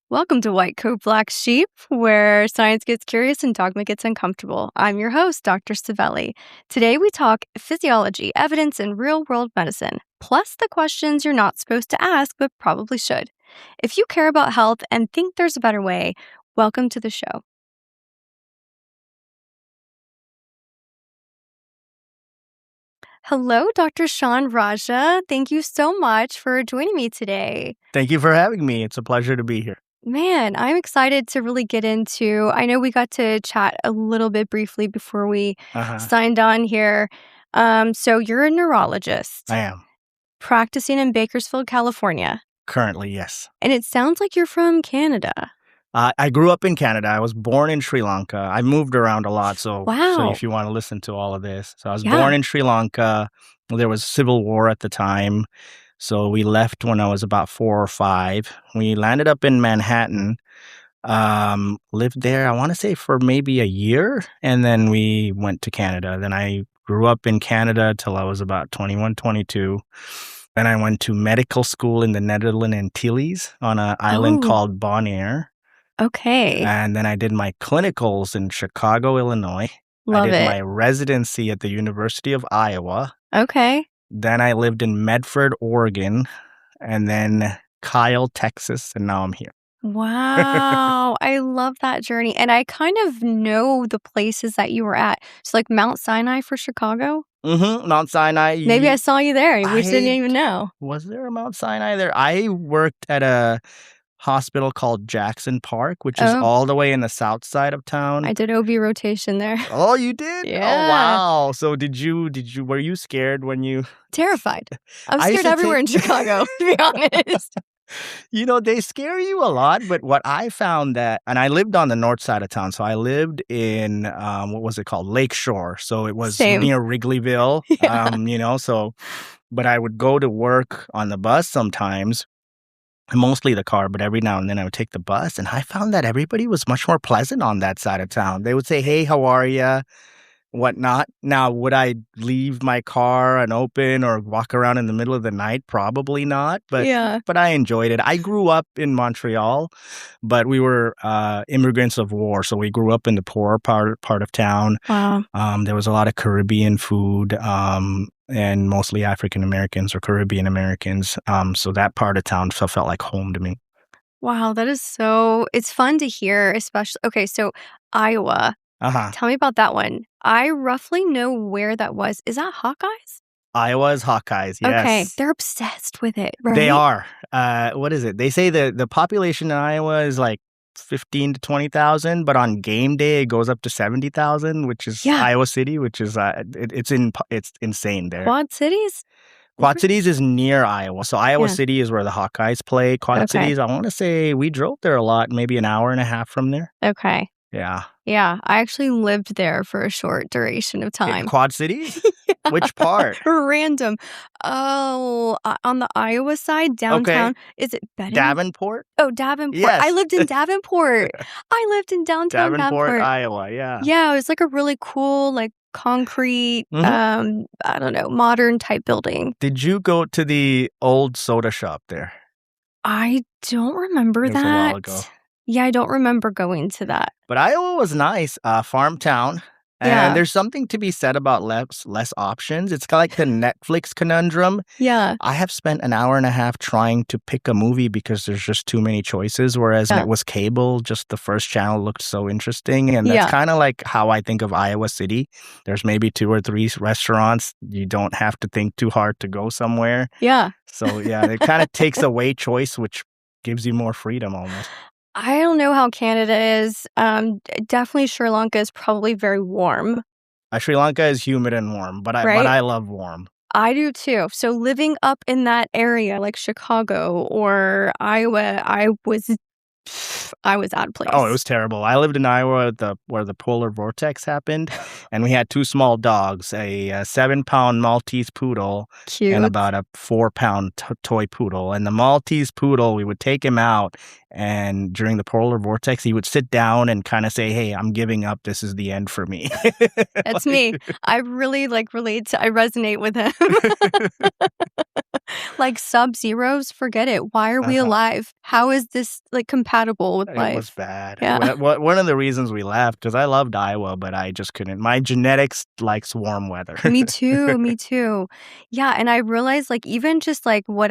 Welcome to White Coat Black Sheep, where science gets curious and dogma gets uncomfortable. I'm your host, Dr. Civelli. Today we talk physiology, evidence, and real-world medicine, plus the questions you're not supposed to ask but probably should. If you care about health and think there's a better way, welcome to the show. Hello, Dr. Shaun Raja. Thank you so much for joining me today. Thank you for having me. It's a pleasure to be here. Man, I'm excited to really get into. I know we got to chat a little bit briefly before we signed on here. So you're a neurologist. I am. Practicing in Bakersfield, California. Currently, yes. And it sounds like you're from Canada. I grew up in Canada. I was born in Sri Lanka. I moved around a lot, so if you want to listen to all of this. So I was born in Sri Lanka. There was civil war at the time. So we left when I was about 4 or 5. We landed up in Manhattan, lived there, I want to say, for maybe a year. And then we went to Canada. Then I grew up in Canada till I was about 21, 22. Then I went to medical school in the Netherlands Antilles on an island called Bonaire. Okay. And then I did my clinicals in Chicago, Illinois. I did my residency at the University of Iowa. Okay. Then I lived in Medford, Oregon, and then Kyle, Texas, and now I'm here. Wow. I love that journey. And I kind of know the places that you were at. So like Mount Sinai for Chicago? Mm-hmm. Mount Sinai. Maybe I saw you there. We didn't even know. Was there a Mount Sinai there? I worked at a hospital called Jackson Park, which is all the way in the south side of town. I did OB rotation there. Oh, you did? Yeah. Oh, wow. So were you scared when you... Terrified. I was scared everywhere in Chicago, to be honest. They scare you a lot, but what I found and I lived on the north side of town, so I lived in, what was it called? Lakeshore. So it was near Wrigleyville, but I would go to work on the bus sometimes. Mostly the car, but every now and then I would take the bus, and I found that everybody was much more pleasant on that side of town. They would say, "Hey, how are you?" Whatnot. Now, would I leave my car unopened or walk around in the middle of the night? Probably not, but I enjoyed it. I grew up in Montreal, but we were immigrants of war, so we grew up in the poorer part of town. Wow. There was a lot of Caribbean food, and mostly African Americans or Caribbean Americans. So that part of town felt like home to me. Wow, that is it's fun to hear, especially. Okay, so Iowa. Tell me about that one. I roughly know where that was. Is that Hawkeyes? Iowa is Hawkeyes, yes. Okay, they're obsessed with it, right? They are. What is it? They say the population in Iowa is like 15 to 20,000, but on game day it goes up to 70,000, which is Iowa City, which is it's insane there. Quad Cities? Quad Cities is near Iowa. So Iowa City is where the Hawkeyes play. Quad Cities, I want to say we drove there a lot, maybe an hour and a half from there. Okay. Yeah. Yeah, I actually lived there for a short duration of time. In Quad Cities? Which part? Random. Oh, on the Iowa side, downtown. Okay. Is it Benton? Davenport? Oh, Davenport. Yes. I lived in Davenport. I lived in downtown Davenport, Iowa, yeah. Yeah, it was like a really cool, like concrete, I don't know, modern type building. Did you go to the old soda shop there? I don't remember that. It was a while ago. Yeah, I don't remember going to that. But Iowa was nice, farm town. And there's something to be said about less options. It's kind of like the Netflix conundrum. Yeah. I have spent an hour and a half trying to pick a movie because there's just too many choices, whereas when it was cable, just the first channel looked so interesting. And that's kind of like how I think of Iowa City. There's maybe 2 or 3 restaurants. You don't have to think too hard to go somewhere. Yeah. So, it kind of takes away choice, which gives you more freedom almost. I don't know how Canada is. Definitely Sri Lanka is probably very warm. Sri Lanka is humid and warm, but I love warm. I do too. So living up in that area, like Chicago or Iowa, I was out of place. Oh, it was terrible. I lived in Iowa where the polar vortex happened, and we had 2 small dogs, a 7-pound Maltese poodle and about a 4-pound toy poodle. And the Maltese poodle, we would take him out, And during the polar vortex, he would sit down and kind of say, hey, I'm giving up. This is the end for me. That's me. I really I resonate with him. Like sub-zeros, forget it. Why are we alive? How is this compatible with life? It was bad. Yeah. One of the reasons we left, because I loved Iowa, but I just couldn't. My genetics likes warm weather. Me too. Yeah, and I realized even just what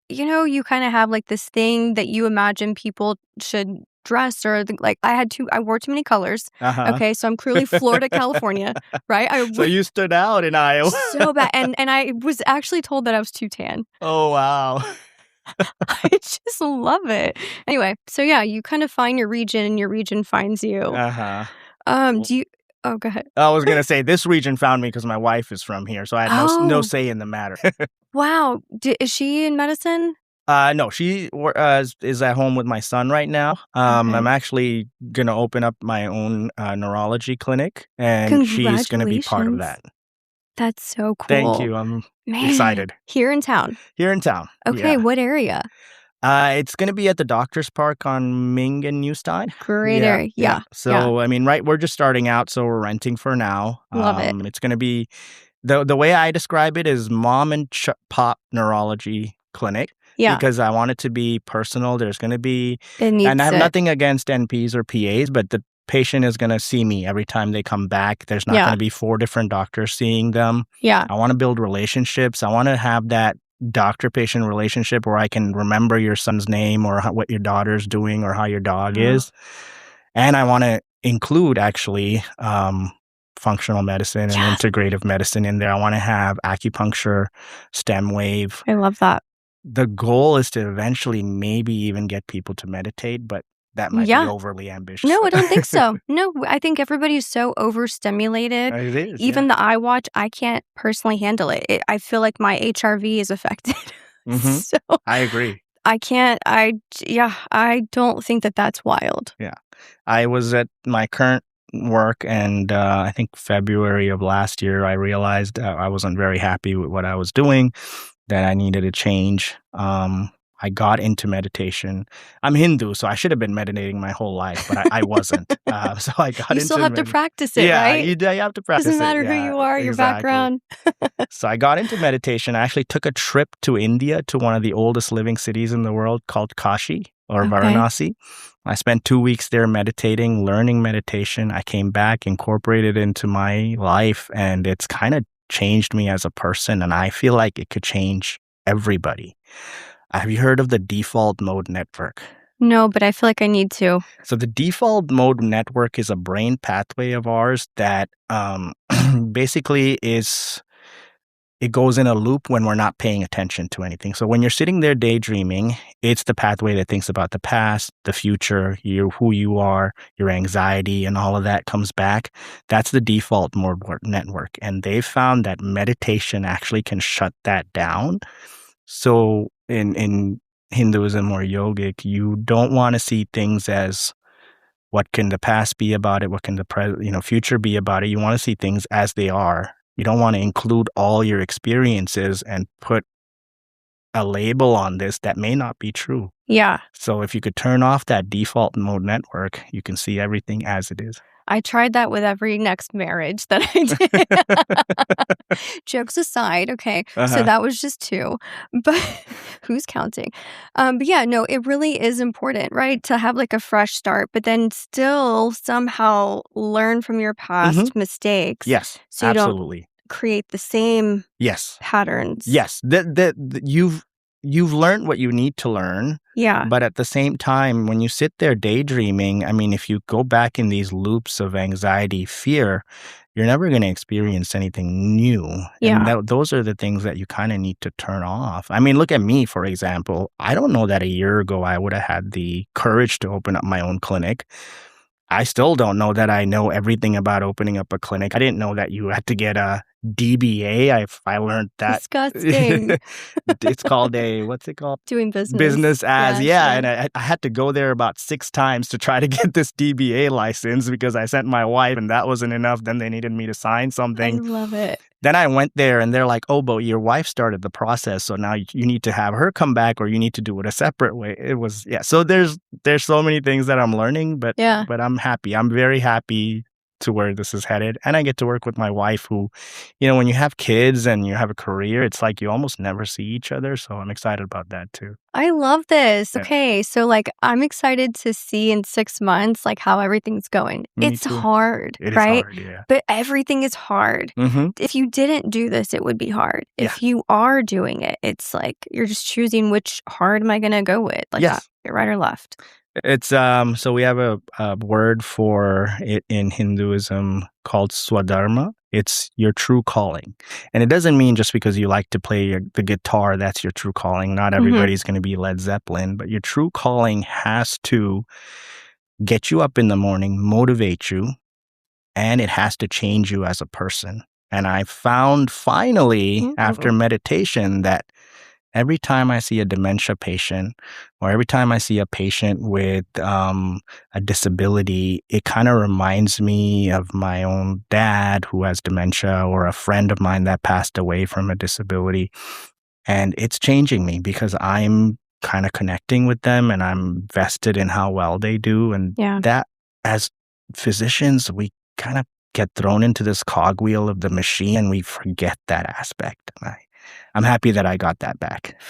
you kind of have this thing that you imagine people should dress or I wore too many colors. Okay, so I'm clearly Florida, California, right? So you stood out in Iowa. So bad. And I was actually told that I was too tan. Oh, wow. I just love it. Anyway, so yeah, you kind of find your region and your region finds you. Do you... Oh, go ahead. I was going to say, this region found me because my wife is from here, so I had no say in the matter. Wow. Is she in medicine? No, she is at home with my son right now. I'm actually going to open up my own neurology clinic, and she's going to be part of that. That's so cool. Thank you. I'm excited. Here in town? Here in town. Okay, what area? It's going to be at the Doctor's Park on Ming and Stine. Great area. Yeah. So, I mean, we're just starting out, so we're renting for now. Love it. It's going to be, the way I describe it is mom and pop neurology clinic. Yeah. Because I want it to be personal. There's going to be, and I have nothing against NPs or PAs, but the patient is going to see me every time they come back. There's not going to be 4 different doctors seeing them. Yeah. I want to build relationships. I want to have that doctor-patient relationship where I can remember your son's name or what your daughter's doing or how your dog is. And I want to include actually functional medicine and integrative medicine in there. I want to have acupuncture, stem wave. I love that. The goal is to eventually maybe even get people to meditate, but that might be overly ambitious. No, I don't think so. No, I think everybody's so overstimulated. It is. Even the iWatch, I can't personally handle it. I feel like my HRV is affected. So I agree. I can't. I don't think that that's wild. Yeah. I was at my current work, and I think February of last year, I realized I wasn't very happy with what I was doing, that I needed a change. I got into meditation. I'm Hindu, so I should have been meditating my whole life, but I wasn't. So I got into it. You still have to practice it, right? You have to practice it. Doesn't matter who you are, your background. So I got into meditation. I actually took a trip to India, to one of the oldest living cities in the world called Kashi or Varanasi. I spent 2 weeks there meditating, learning meditation. I came back, incorporated it into my life, and it's kind of changed me as a person, and I feel like it could change everybody. Have you heard of the default mode network? No, but I feel like I need to. So the default mode network is a brain pathway of ours that basically it goes in a loop when we're not paying attention to anything. So when you're sitting there daydreaming, it's the pathway that thinks about the past, the future, who you are, your anxiety, and all of that comes back. That's the default mode network. And they've found that meditation actually can shut that down. So in Hinduism or yogic, you don't want to see things as what can the past be about it, what can the future be about it. You want to see things as they are. You don't want to include all your experiences and put a label on this that may not be true. Yeah. So if you could turn off that default mode network, you can see everything as it is. I tried that with every next marriage that I did. Jokes aside, okay, so that was just 2, but who's counting? But yeah, no, it really is important, right, to have a fresh start, but then still somehow learn from your past mistakes. Yes, so you absolutely. Don't create the same patterns. Yes, you've learned what you need to learn. Yeah. But at the same time, when you sit there daydreaming, I mean, if you go back in these loops of anxiety, fear, you're never going to experience anything new. Yeah. And those are the things that you kind of need to turn off. I mean, look at me, for example. I don't know that a year ago I would have had the courage to open up my own clinic. I still don't know that I know everything about opening up a clinic. I didn't know that you had to get a DBA. I learned that. Disgusting. It's called what's it called? Doing business. Business as, yeah. And I had to go there about 6 times to try to get this DBA license because I sent my wife and that wasn't enough. Then they needed me to sign something. I love it. Then I went there and they're like, oh, but your wife started the process. So now you need to have her come back or you need to do it a separate way. It was, So there's so many things that I'm learning, but I'm happy. I'm very happy to where this is headed. And I get to work with my wife who, when you have kids and you have a career, it's like you almost never see each other. So I'm excited about that too. I love this. Okay. So I'm excited to see in 6 months, how everything's going. It's hard, it right? Is hard, yeah. But everything is hard. Mm-hmm. If you didn't do this, it would be hard. If you are doing it, it's you're just choosing which hard am I going to go with? Right or left? It's so we have a word for it in Hinduism called swadharma. It's your true calling. And it doesn't mean just because you like to play the guitar, that's your true calling. Not everybody's going to be Led Zeppelin, but your true calling has to get you up in the morning, motivate you, and it has to change you as a person. And I found finally, after meditation, that every time I see a dementia patient or every time I see a patient with a disability, it kind of reminds me of my own dad who has dementia or a friend of mine that passed away from a disability. And it's changing me because I'm kind of connecting with them and I'm vested in how well they do. And that, as physicians, we kind of get thrown into this cogwheel of the machine and we forget that aspect. I'm happy that I got that back.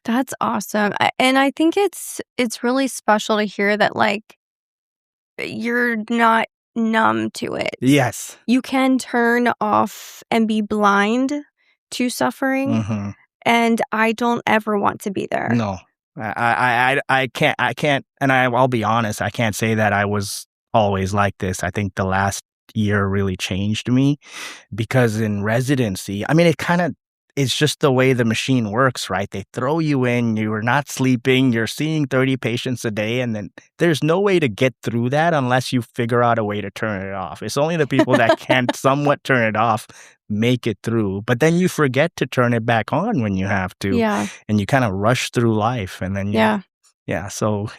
That's awesome. And I think it's really special to hear that you're not numb to it. Yes. You can turn off and be blind to suffering. Mm-hmm. And I don't ever want to be there. No. I can't and I'll be honest, I can't say that I was always like this. I think the last year really changed me because in residency, it's just the way the machine works, right? They throw you in, you're not sleeping, you're seeing 30 patients a day, and then there's no way to get through that unless you figure out a way to turn it off. It's only the people that can somewhat turn it off make it through. But then you forget to turn it back on when you have to. Yeah. And you kind of rush through life. And then So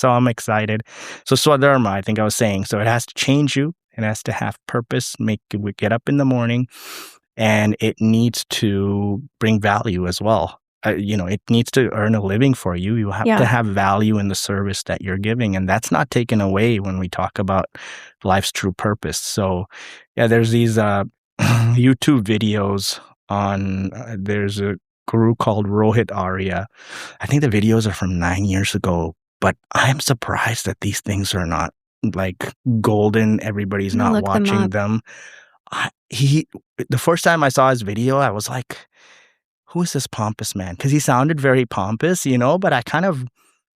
I'm excited. So Swadharma, I think I was saying, so it has to change you. It has to have purpose, make you get up in the morning. And it needs to bring value as well. It needs to earn a living for you. You have to have value in the service that you're giving. And that's not taken away when we talk about life's true purpose. So, there's these YouTube videos on, there's a guru called Rohit Arya. I think the videos are from 9 years ago, but I'm surprised that these things are not golden. Everybody's not watching them. The first time I saw his video, I was like, who is this pompous man? Because he sounded very pompous, but I kind of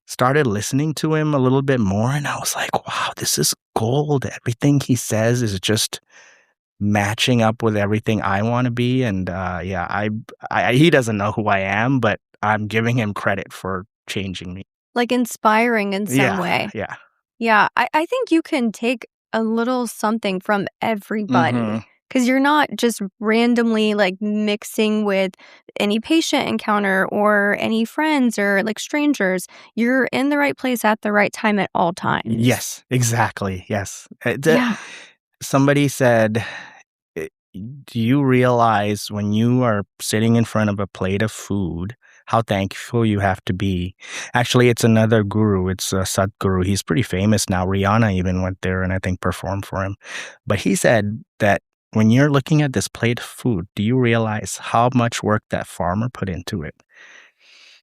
started listening to him a little bit more and I was like, wow, this is gold. Everything he says is just matching up with everything I want to be. And he doesn't know who I am, but I'm giving him credit for changing me. Inspiring in some way. Yeah. Yeah. I think you can take a little something from everybody because you're not just randomly mixing with any patient encounter or any friends or strangers. You're in the right place at the right time at all times. Yes, exactly. Yes. Somebody said, do you realize when you are sitting in front of a plate of food, how thankful you have to be? Actually, it's another guru. It's a Sadhguru. He's pretty famous now. Rihanna even went there and I think performed for him. But he said that when you're looking at this plate of food, do you realize how much work that farmer put into it?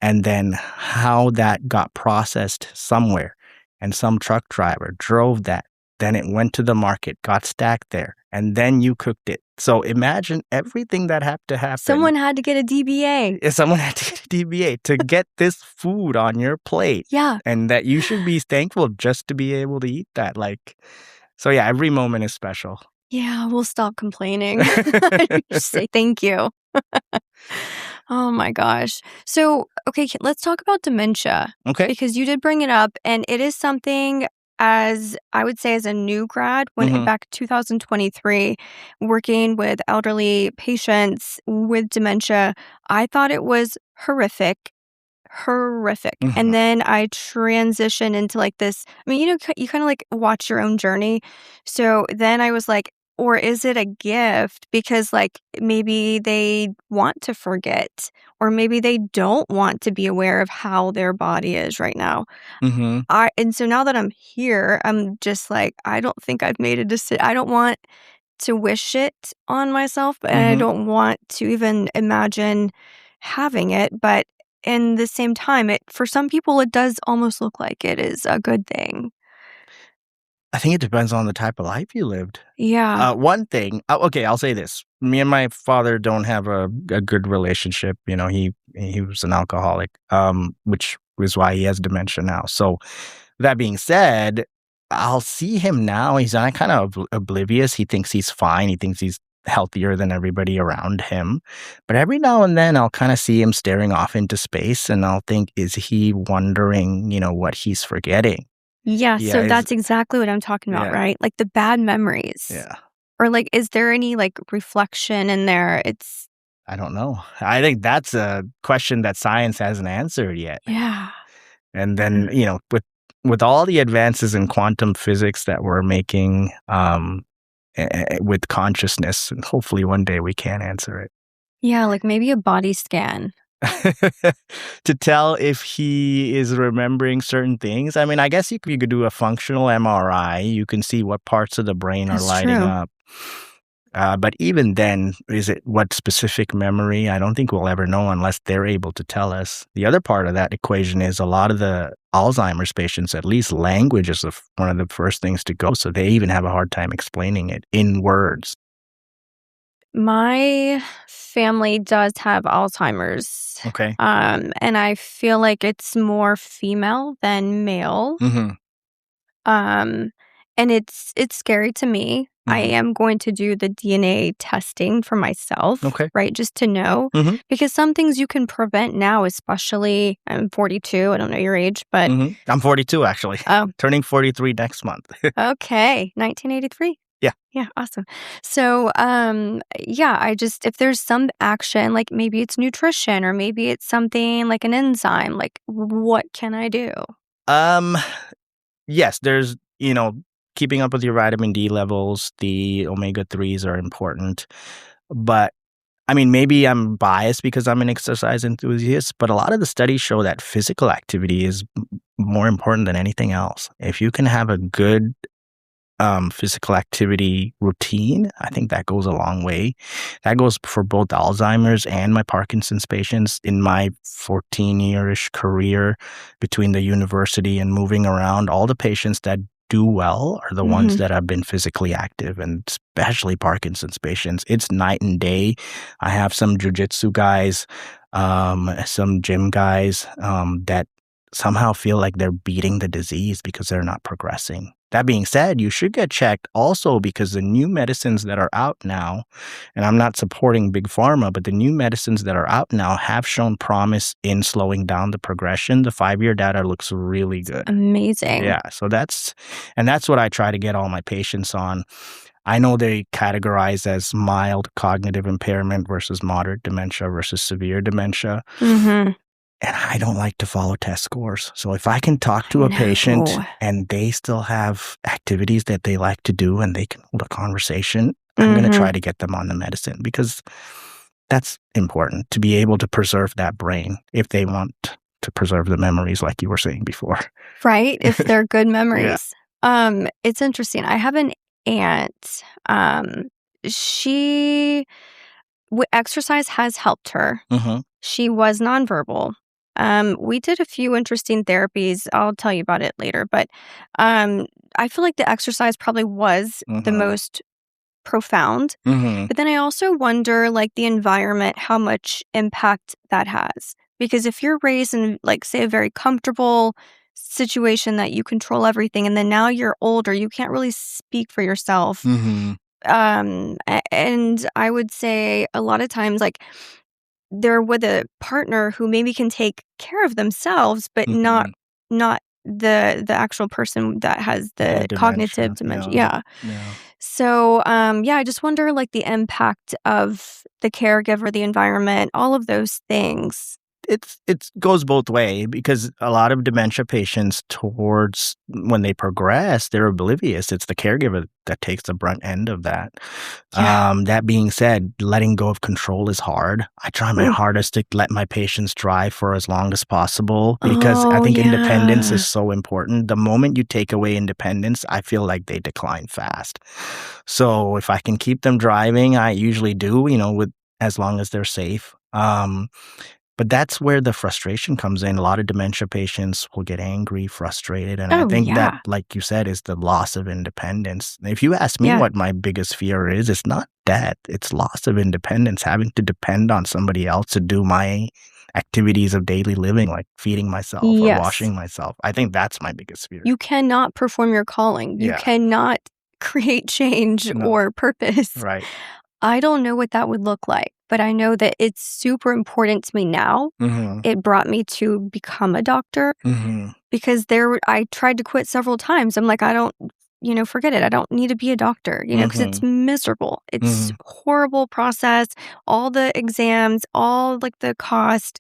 And then how that got processed somewhere and some truck driver drove that. Then it went to the market, got stacked there, and then you cooked it. So imagine everything that had to happen. Someone had to get a DBA. Someone had to get a DBA to get this food on your plate. Yeah. And that you should be thankful just to be able to eat that. Every moment is special. Yeah, we'll stop complaining. Just say thank you. Oh my gosh. So, okay, let's talk about dementia. Okay. Because you did bring it up, and it is something as I would say as a new grad, when back 2023, working with elderly patients with dementia, I thought it was horrific. And then I transitioned into like this. I mean, you kind of like watch your own journey. So then I was like, or is it a gift? Because like maybe they want to forget, or maybe they don't want to be aware of how their body is right now. And so now that I'm here, I'm just like, I don't think I've made a decision. I don't want to wish it on myself, and I don't want to even imagine having it. But in the same time, for some people, it does almost look like it is a good thing. I think it depends on the type of life you lived. Yeah. One thing, okay, I'll say this. Me and my father don't have a good relationship. He was an alcoholic, which is why he has dementia now. So that being said, I'll see him now. He's kind of oblivious. He thinks he's fine. He thinks he's healthier than everybody around him. But every now and then I'll kind of see him staring off into space, and I'll think, is he wondering, what he's forgetting? Yeah, so that's exactly what I'm talking about, right? Like the bad memories. Yeah. Or like, is there any like reflection in there? I don't know. I think that's a question that science hasn't answered yet. Yeah. And then, with all the advances in quantum physics that we're making, with consciousness, and hopefully one day we can answer it. Yeah, like maybe a body scan. To tell if he is remembering certain things. I mean, I guess you could do a functional MRI. You can see what parts of the brain are lighting up. But even then, is it what specific memory? I don't think we'll ever know unless they're able to tell us. The other part of that equation is a lot of the Alzheimer's patients, at least language is one of the first things to go. So they even have a hard time explaining it in words. My family does have Alzheimer's. Okay. And I feel like it's more female than male. And it's scary to me. I am going to do the DNA testing for myself, right? Just to know. Because some things you can prevent now, especially I'm 42. I don't know your age, but I'm 42 actually. Oh. Turning 43 next month. Okay. 1983. Yeah. Yeah. Awesome. So, if there's some action, like maybe it's nutrition or maybe it's something like an enzyme, like what can I do? Yes, there's, keeping up with your vitamin D levels, the omega-3s are important. But I mean, maybe I'm biased because I'm an exercise enthusiast, but a lot of the studies show that physical activity is more important than anything else. If you can have a good physical activity routine, I think that goes a long way. That goes for both Alzheimer's and my Parkinson's patients. In my 14-year-ish career between the university and moving around, all the patients that do well are the ones that have been physically active, and especially Parkinson's patients. It's night and day. I have some jiu-jitsu guys, some gym guys that somehow feel like they're beating the disease because they're not progressing. That being said, you should get checked also because the new medicines that are out now, and I'm not supporting Big Pharma, but the new medicines that are out now have shown promise in slowing down the progression. The 5-year data looks really good. Amazing. Yeah, so that's what I try to get all my patients on. I know they categorize as mild cognitive impairment versus moderate dementia versus severe dementia. And I don't like to follow test scores. So if I can talk to a patient and they still have activities that they like to do and they can hold a conversation, I'm going to try to get them on the medicine because that's important to be able to preserve that brain if they want to preserve the memories like you were saying before. Right? If they're good memories. Yeah. It's interesting. I have an aunt. Exercise has helped her. She was nonverbal. We did a few interesting therapies. I'll tell you about it later. But I feel like the exercise probably was the most profound. But then I also wonder, like, the environment, how much impact that has. Because if you're raised in, like, say, a very comfortable situation that you control everything, and then now you're older, you can't really speak for yourself. And I would say a lot of times, like, they're with a partner who maybe can take care of themselves, but not the actual person that has the cognitive dementia. Yeah. So, I just wonder, like, the impact of the caregiver, the environment, all of those things. It goes both ways because a lot of dementia patients towards when they progress, they're oblivious. It's the caregiver that takes the brunt end of that. Yeah. That being said, letting go of control is hard. I try my hardest to let my patients drive for as long as possible because I think independence is so important. The moment you take away independence, I feel like they decline fast. So if I can keep them driving, I usually do, with as long as they're safe. But that's where the frustration comes in. A lot of dementia patients will get angry, frustrated. And I think that, like you said, is the loss of independence. If you ask me what my biggest fear is, it's not death. It's loss of independence, having to depend on somebody else to do my activities of daily living, like feeding myself or washing myself. I think that's my biggest fear. You cannot perform your calling. You cannot create change or purpose. Right. I don't know what that would look like, but I know that it's super important to me now. It brought me to become a doctor because I tried to quit several times. I'm like, I don't, forget it. I don't need to be a doctor, because it's miserable. It's horrible process, all the exams, all like the cost.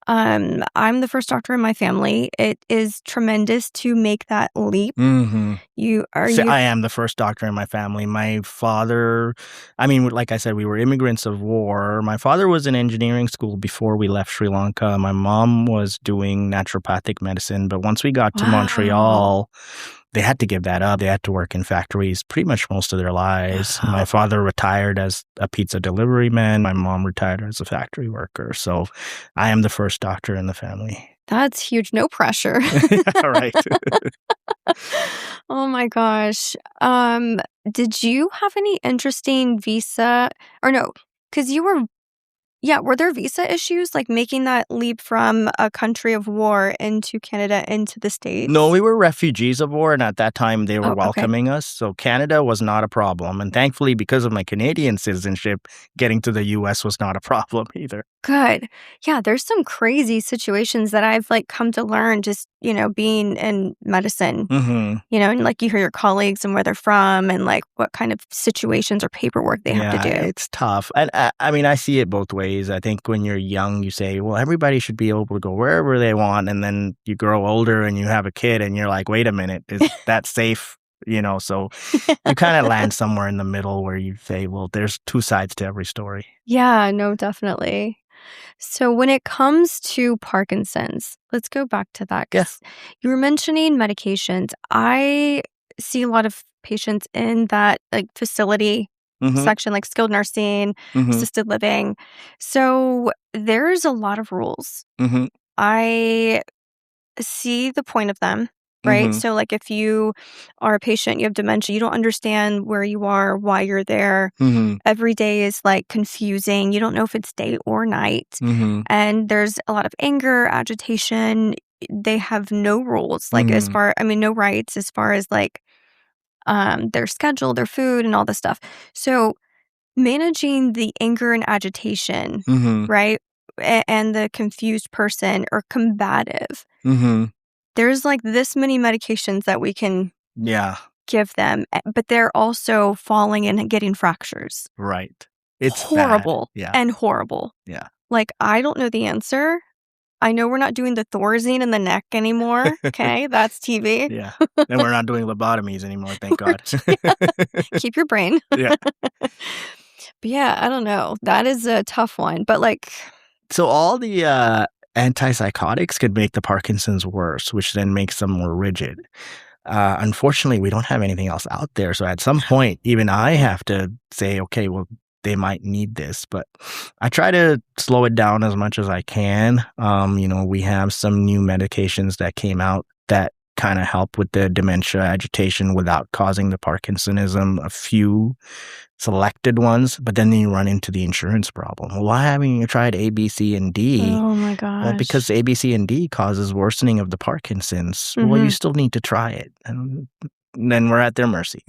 I'm the first doctor in my family. It is tremendous to make that leap. I am the first doctor in my family. My father, like I said, we were immigrants of war. My father was in engineering school before we left Sri Lanka. My mom was doing naturopathic medicine. But once we got to Montreal, they had to give that up. They had to work in factories pretty much most of their lives. My father retired as a pizza delivery man. My mom retired as a factory worker. So I am the first doctor in the family. That's huge. No pressure. Right. Oh my gosh. Did you have any interesting visa or no? Because were there visa issues like making that leap from a country of war into Canada into the States? No, we were refugees of war, and at that time they were welcoming us. So Canada was not a problem. And thankfully, because of my Canadian citizenship, getting to the U.S. was not a problem either. Good. Yeah, there's some crazy situations that I've come to learn just, being in medicine, and you hear your colleagues and where they're from and what kind of situations or paperwork they have to do. It's tough. And I see it both ways. I think when you're young, you say, well, everybody should be able to go wherever they want. And then you grow older and you have a kid and you're like, wait a minute, is that safe? So you kind of land somewhere in the middle where you say, well, there's two sides to every story. Yeah, no, definitely. So when it comes to Parkinson's, let's go back to that. Yes. You were mentioning medications. I see a lot of patients in that facility section, like skilled nursing, assisted living. So there's a lot of rules. I see the point of them. Right. So if you are a patient, you have dementia, you don't understand where you are, why you're there. Every day is confusing. You don't know if it's day or night. And there's a lot of anger, agitation. They have no rules, no rights as far as their schedule, their food and all this stuff. So managing the anger and agitation, right? And the confused person or combative. There's this many medications that we can give them, but they're also falling and getting fractures. Right. It's horrible bad. and horrible. Yeah. I don't know the answer. I know we're not doing the Thorazine in the neck anymore. Okay, that's TV. Yeah. And we're not doing lobotomies anymore, thank God. Keep your brain. Yeah. But yeah, I don't know. That is a tough one. But so all the antipsychotics could make the Parkinson's worse, which then makes them more rigid. Unfortunately, we don't have anything else out there. So at some point, even I have to say, okay, well, they might need this. But I try to slow it down as much as I can. We have some new medications that came out that kind of help with the dementia agitation without causing the Parkinsonism, a few selected ones, but then you run into the insurance problem. Well, why haven't you tried A, B, C, and D? Oh my gosh. Well, because A, B, C, and D causes worsening of the Parkinson's. Well, you still need to try it. And then we're at their mercy.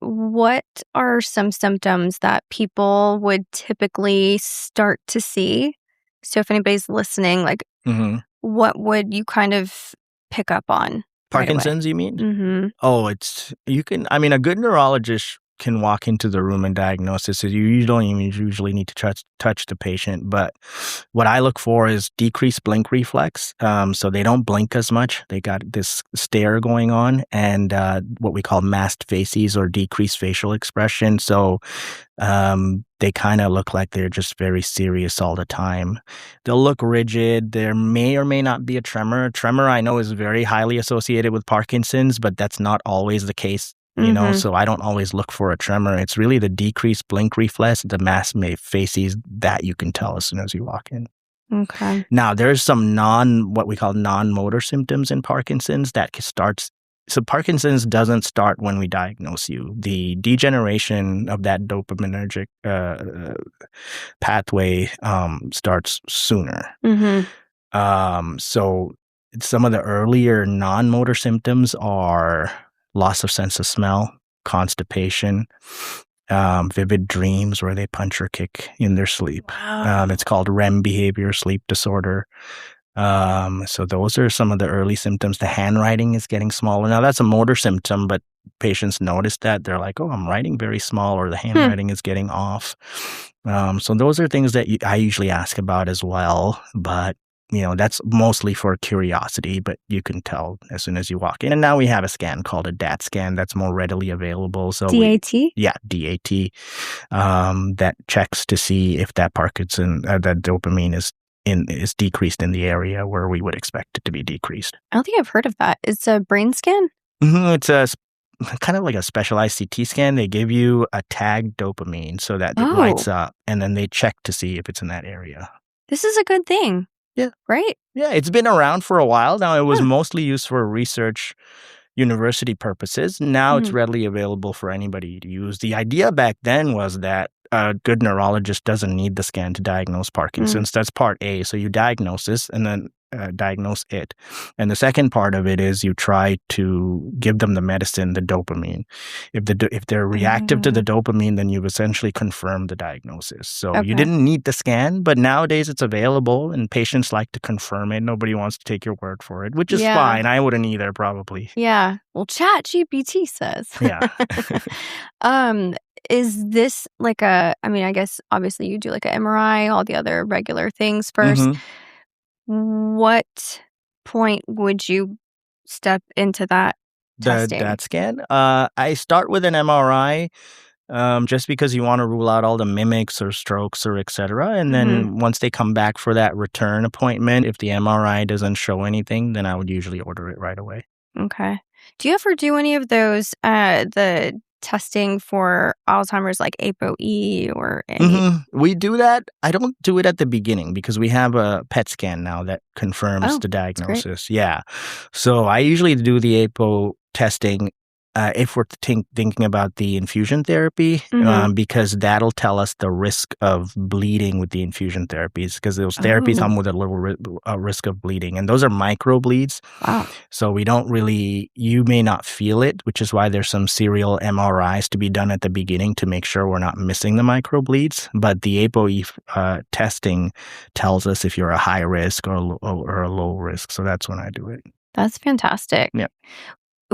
What are some symptoms that people would typically start to see? So if anybody's listening, what would you kind of pick up on? Parkinson's, you mean? Mm-hmm. Oh, a good neurologist can walk into the room and diagnose this. So you don't even usually need to touch the patient. But what I look for is decreased blink reflex. So they don't blink as much. They got this stare going on, and what we call masked faces or decreased facial expression. So they kind of look like they're just very serious all the time. They'll look rigid. There may or may not be a tremor. Tremor, I know, is very highly associated with Parkinson's, but that's not always the case. So I don't always look for a tremor. It's really the decreased blink reflex, the masked faces that you can tell as soon as you walk in. Okay. Now, there's some what we call non-motor symptoms in Parkinson's that starts. So Parkinson's doesn't start when we diagnose you. The degeneration of that dopaminergic pathway starts sooner. Mm-hmm. So some of the earlier non-motor symptoms are loss of sense of smell, constipation, vivid dreams where they punch or kick in their sleep. Wow. It's called REM behavior, sleep disorder. So those are some of the early symptoms. The handwriting is getting smaller. Now that's a motor symptom, but patients notice that. They're like, oh, I'm writing very small, or the handwriting is getting off. So those are things that I usually ask about as well. But that's mostly for curiosity, but you can tell as soon as you walk in. And now we have a scan called a DAT scan that's more readily available. So DAT? DAT. That checks to see if that that dopamine is decreased in the area where we would expect it to be decreased. I don't think I've heard of that. It's a brain scan? Mm-hmm. It's a kind of like a specialized CT scan. They give you a tagged dopamine so that it lights up, and then they check to see if it's in that area. This is a good thing. Yeah. Right? Yeah, it's been around for a while now. It was mostly used for research university purposes. Now it's readily available for anybody to use. The idea back then was that a good neurologist doesn't need the scan to diagnose Parkinson's. That's part A. So you diagnose this and then diagnose it. And the second part of it is you try to give them the medicine, the dopamine. If they're reactive to the dopamine, then you've essentially confirmed the diagnosis. So you didn't need the scan, but nowadays it's available and patients like to confirm it. Nobody wants to take your word for it, which is fine. I wouldn't either, probably. Yeah. Well, ChatGPT says. Yeah. Is this like I guess obviously you do like an MRI, all the other regular things first. What point would you step into that testing? That scan? I start with an MRI just because you want to rule out all the mimics or strokes or et cetera. And then once they come back for that return appointment, if the MRI doesn't show anything, then I would usually order it right away. Okay. Do you ever do any of those, the testing for Alzheimer's, like ApoE or any? We do that. I don't do it at the beginning because we have a PET scan now that confirms the diagnosis. Yeah. So I usually do the Apo testing if we're thinking about the infusion therapy, because that'll tell us the risk of bleeding with the infusion therapies, because those therapies come with a little risk of bleeding, and those are micro bleeds. Wow. So you may not feel it, which is why there's some serial MRIs to be done at the beginning to make sure we're not missing the micro bleeds. But the ApoE testing tells us if you're a high risk or a low risk. So that's when I do it. That's fantastic. Yeah.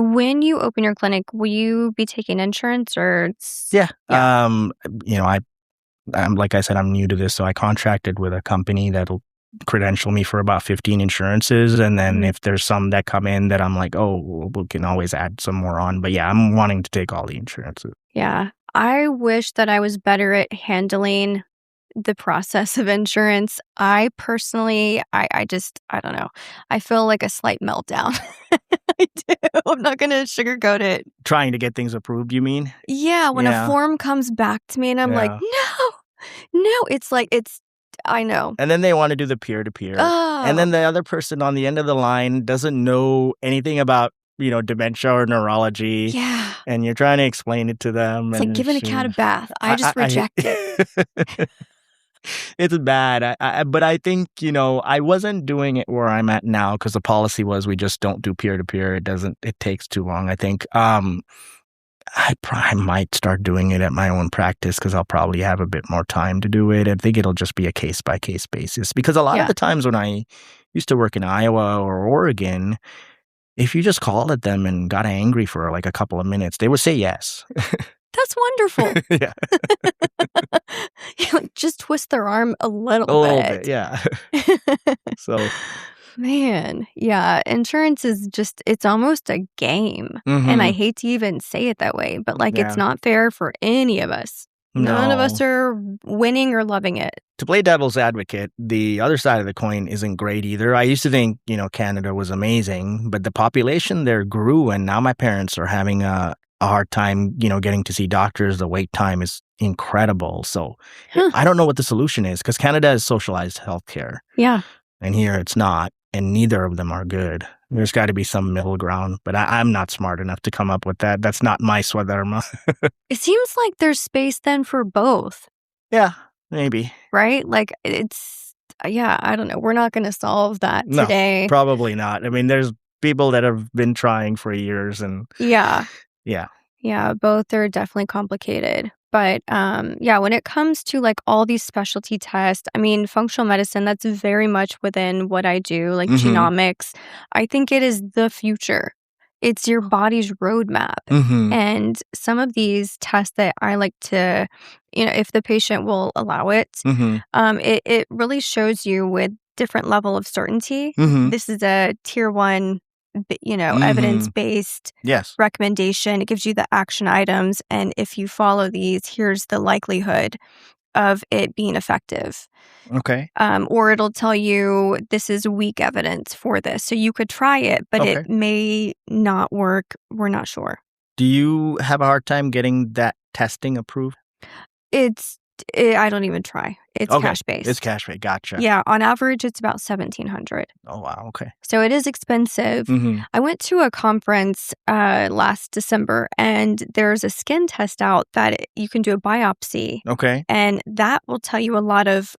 When you open your clinic, will you be taking insurance or? Yeah. I'm like I said, I'm new to this, so I contracted with a company that'll credential me for about 15 insurances, and then if there's some that come in that I'm like, oh, we can always add some more on. But yeah, I'm wanting to take all the insurances. Yeah. I wish that I was better at handling the process of insurance. I personally, I don't know. I feel like a slight meltdown. I do. I'm not going to sugarcoat it. Trying to get things approved, you mean? Yeah. When a form comes back to me and I'm like, no, it's like, I know. And then they want to do the peer-to-peer. Oh. And then the other person on the end of the line doesn't know anything about, dementia or neurology. Yeah. And you're trying to explain it to them. It's like giving a cat a bath. I just reject it. It's bad. But I think, I wasn't doing it where I'm at now because the policy was we just don't do peer-to-peer. It takes too long, I think. I might start doing it at my own practice because I'll probably have a bit more time to do it. I think it'll just be a case-by-case basis because a lot of the times when I used to work in Iowa or Oregon, if you just called at them and got angry for like a couple of minutes, they would say yes. That's wonderful. Yeah. Just twist their arm a little bit. A little bit, yeah. So... Man, yeah, insurance is just, it's almost a game. And I hate to even say it that way, but like it's not fair for any of us. None of us are winning or loving it. To play devil's advocate, the other side of the coin isn't great either. I used to think, Canada was amazing, but the population there grew, and now my parents are having a hard time, getting to see doctors. The wait time is incredible. So I don't know what the solution is because Canada is socialized healthcare. Yeah. And here it's not. And neither of them are good. There's got to be some middle ground, but I'm not smart enough to come up with that. That's not my swadharma. It seems like there's space then for both. Yeah, maybe. Right? Like I don't know. We're not going to solve that today. No, probably not. I mean, there's people that have been trying for years and... Yeah. Yeah. Yeah, both are definitely complicated. But when it comes to like all these specialty tests, I mean, functional medicine, that's very much within what I do, like genomics. I think it is the future. It's your body's roadmap. And some of these tests that I like to, if the patient will allow it, it really shows you with different level of certainty. This is a tier 1 evidence-based recommendation. It gives you the action items. And if you follow these, here's the likelihood of it being effective. Okay. Or it'll tell you this is weak evidence for this. So you could try it, but it may not work. We're not sure. Do you have a hard time getting that testing approved? I don't even try. It's cash-based. It's cash-based. Gotcha. Yeah. On average, it's about $1,700. Oh, wow. Okay. So it is expensive. I went to a conference last December, and there's a skin test out that you can do a biopsy. Okay. And that will tell you a lot of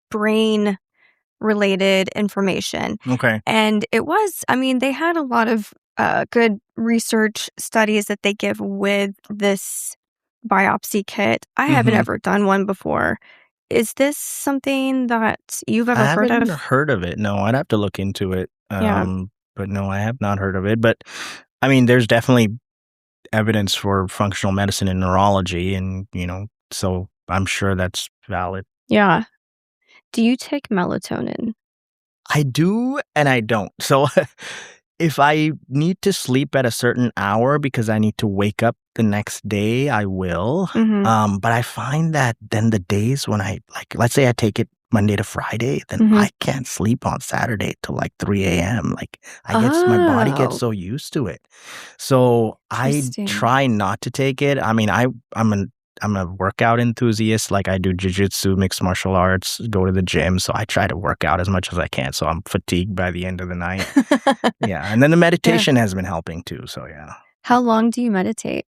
brain-related information. Okay. And they had a lot of good research studies that they give with this biopsy kit. I haven't ever done one before. Is this something that you've ever heard of? I haven't heard of it. No, I'd have to look into it. But no, I have not heard of it. But I mean, there's definitely evidence for functional medicine and neurology, and so I'm sure that's valid. Yeah. Do you take melatonin? I do and I don't. So if I need to sleep at a certain hour because I need to wake up the next day, I will. But I find that then the days when let's say I take it Monday to Friday, then I can't sleep on Saturday till like 3 a.m. My body gets so used to it. So I try not to take it. I mean, I'm a workout enthusiast. Like I do jiu-jitsu, mixed martial arts, go to the gym. So I try to work out as much as I can. So I'm fatigued by the end of the night. Yeah. And then the meditation has been helping too. So yeah. How long do you meditate?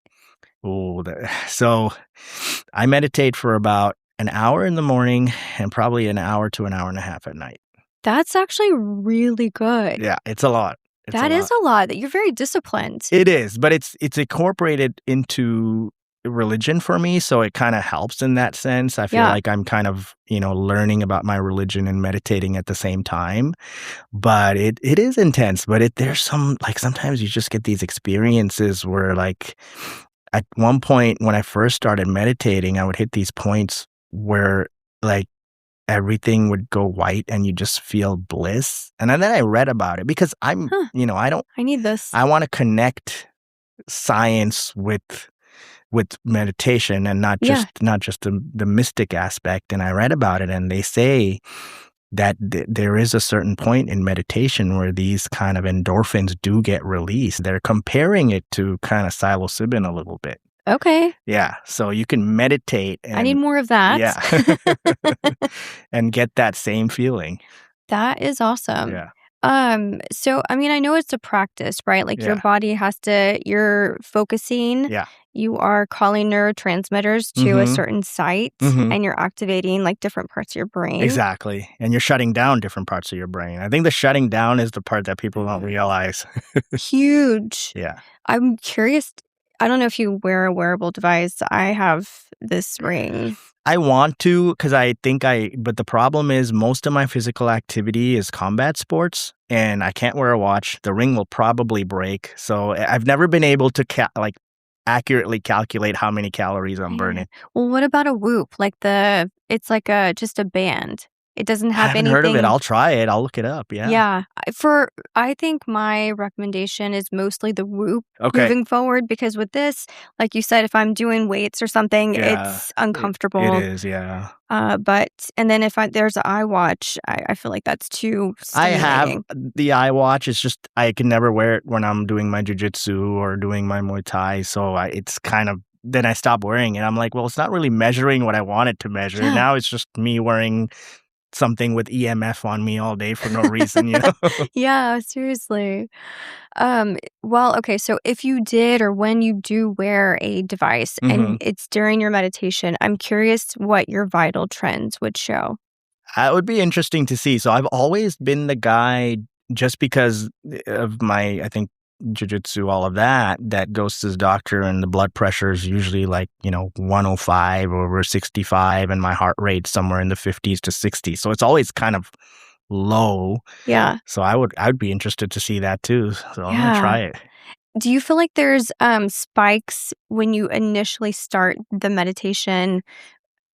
So I meditate for about an hour in the morning and probably an hour to an hour and a half at night. That's actually really good. Yeah, it's a lot. That is a lot. You're very disciplined. It is, but it's incorporated into religion for me, so it kind of helps in that sense. I feel like I'm kind of, learning about my religion and meditating at the same time. But it is intense, but there's some, sometimes you just get these experiences where at one point when I first started meditating, I would hit these points where everything would go white and you just feel bliss. And then I read about it because I need this. I want to connect science with meditation and not just the mystic aspect. And I read about it, and they say that there is a certain point in meditation where these kind of endorphins do get released. They're comparing it to kind of psilocybin a little bit. Okay. Yeah. So you can meditate. I need more of that. Yeah. And get that same feeling. That is awesome. Yeah. So, I mean, I know it's a practice, right? Your body you're focusing. Yeah. You are calling neurotransmitters to a certain site, and you're activating different parts of your brain. Exactly. And you're shutting down different parts of your brain. I think the shutting down is the part that people don't realize. Huge. Yeah. I'm curious. I don't know if you wear a wearable device. I have this ring. I want to because but the problem is most of my physical activity is combat sports and I can't wear a watch. The ring will probably break. So I've never been able to accurately calculate how many calories I'm burning. Well, what about a Whoop? It's like just a band. It doesn't have anything. I haven't heard of it. I'll try it. I'll look it up. Yeah. Yeah. I think my recommendation is mostly the Whoop moving forward, because with this, like you said, if I'm doing weights or something, it's uncomfortable. It is, yeah. And then if there's an iWatch, I feel like that's too stimulating. I have the iWatch. It's just I can never wear it when I'm doing my jiu-jitsu or doing my Muay Thai. So it's kind of, then I stop wearing it. I'm like, well, it's not really measuring what I want it to measure. Yeah. Now it's just me wearing something with EMF on me all day for no reason, Yeah, seriously. Well, okay, so if you did or when you do wear a device and it's during your meditation, I'm curious what your vital trends would show. It would be interesting to see. So I've always been the guy, just because of my, I think, jiu-jitsu, all of that goes to the doctor, and the blood pressure is usually 105 over 65, and my heart rate somewhere in the 50s to 60s. So it's always kind of low. Yeah. So I would be interested to see that too. So I'm gonna try it. Do you feel like there's spikes when you initially start the meditation?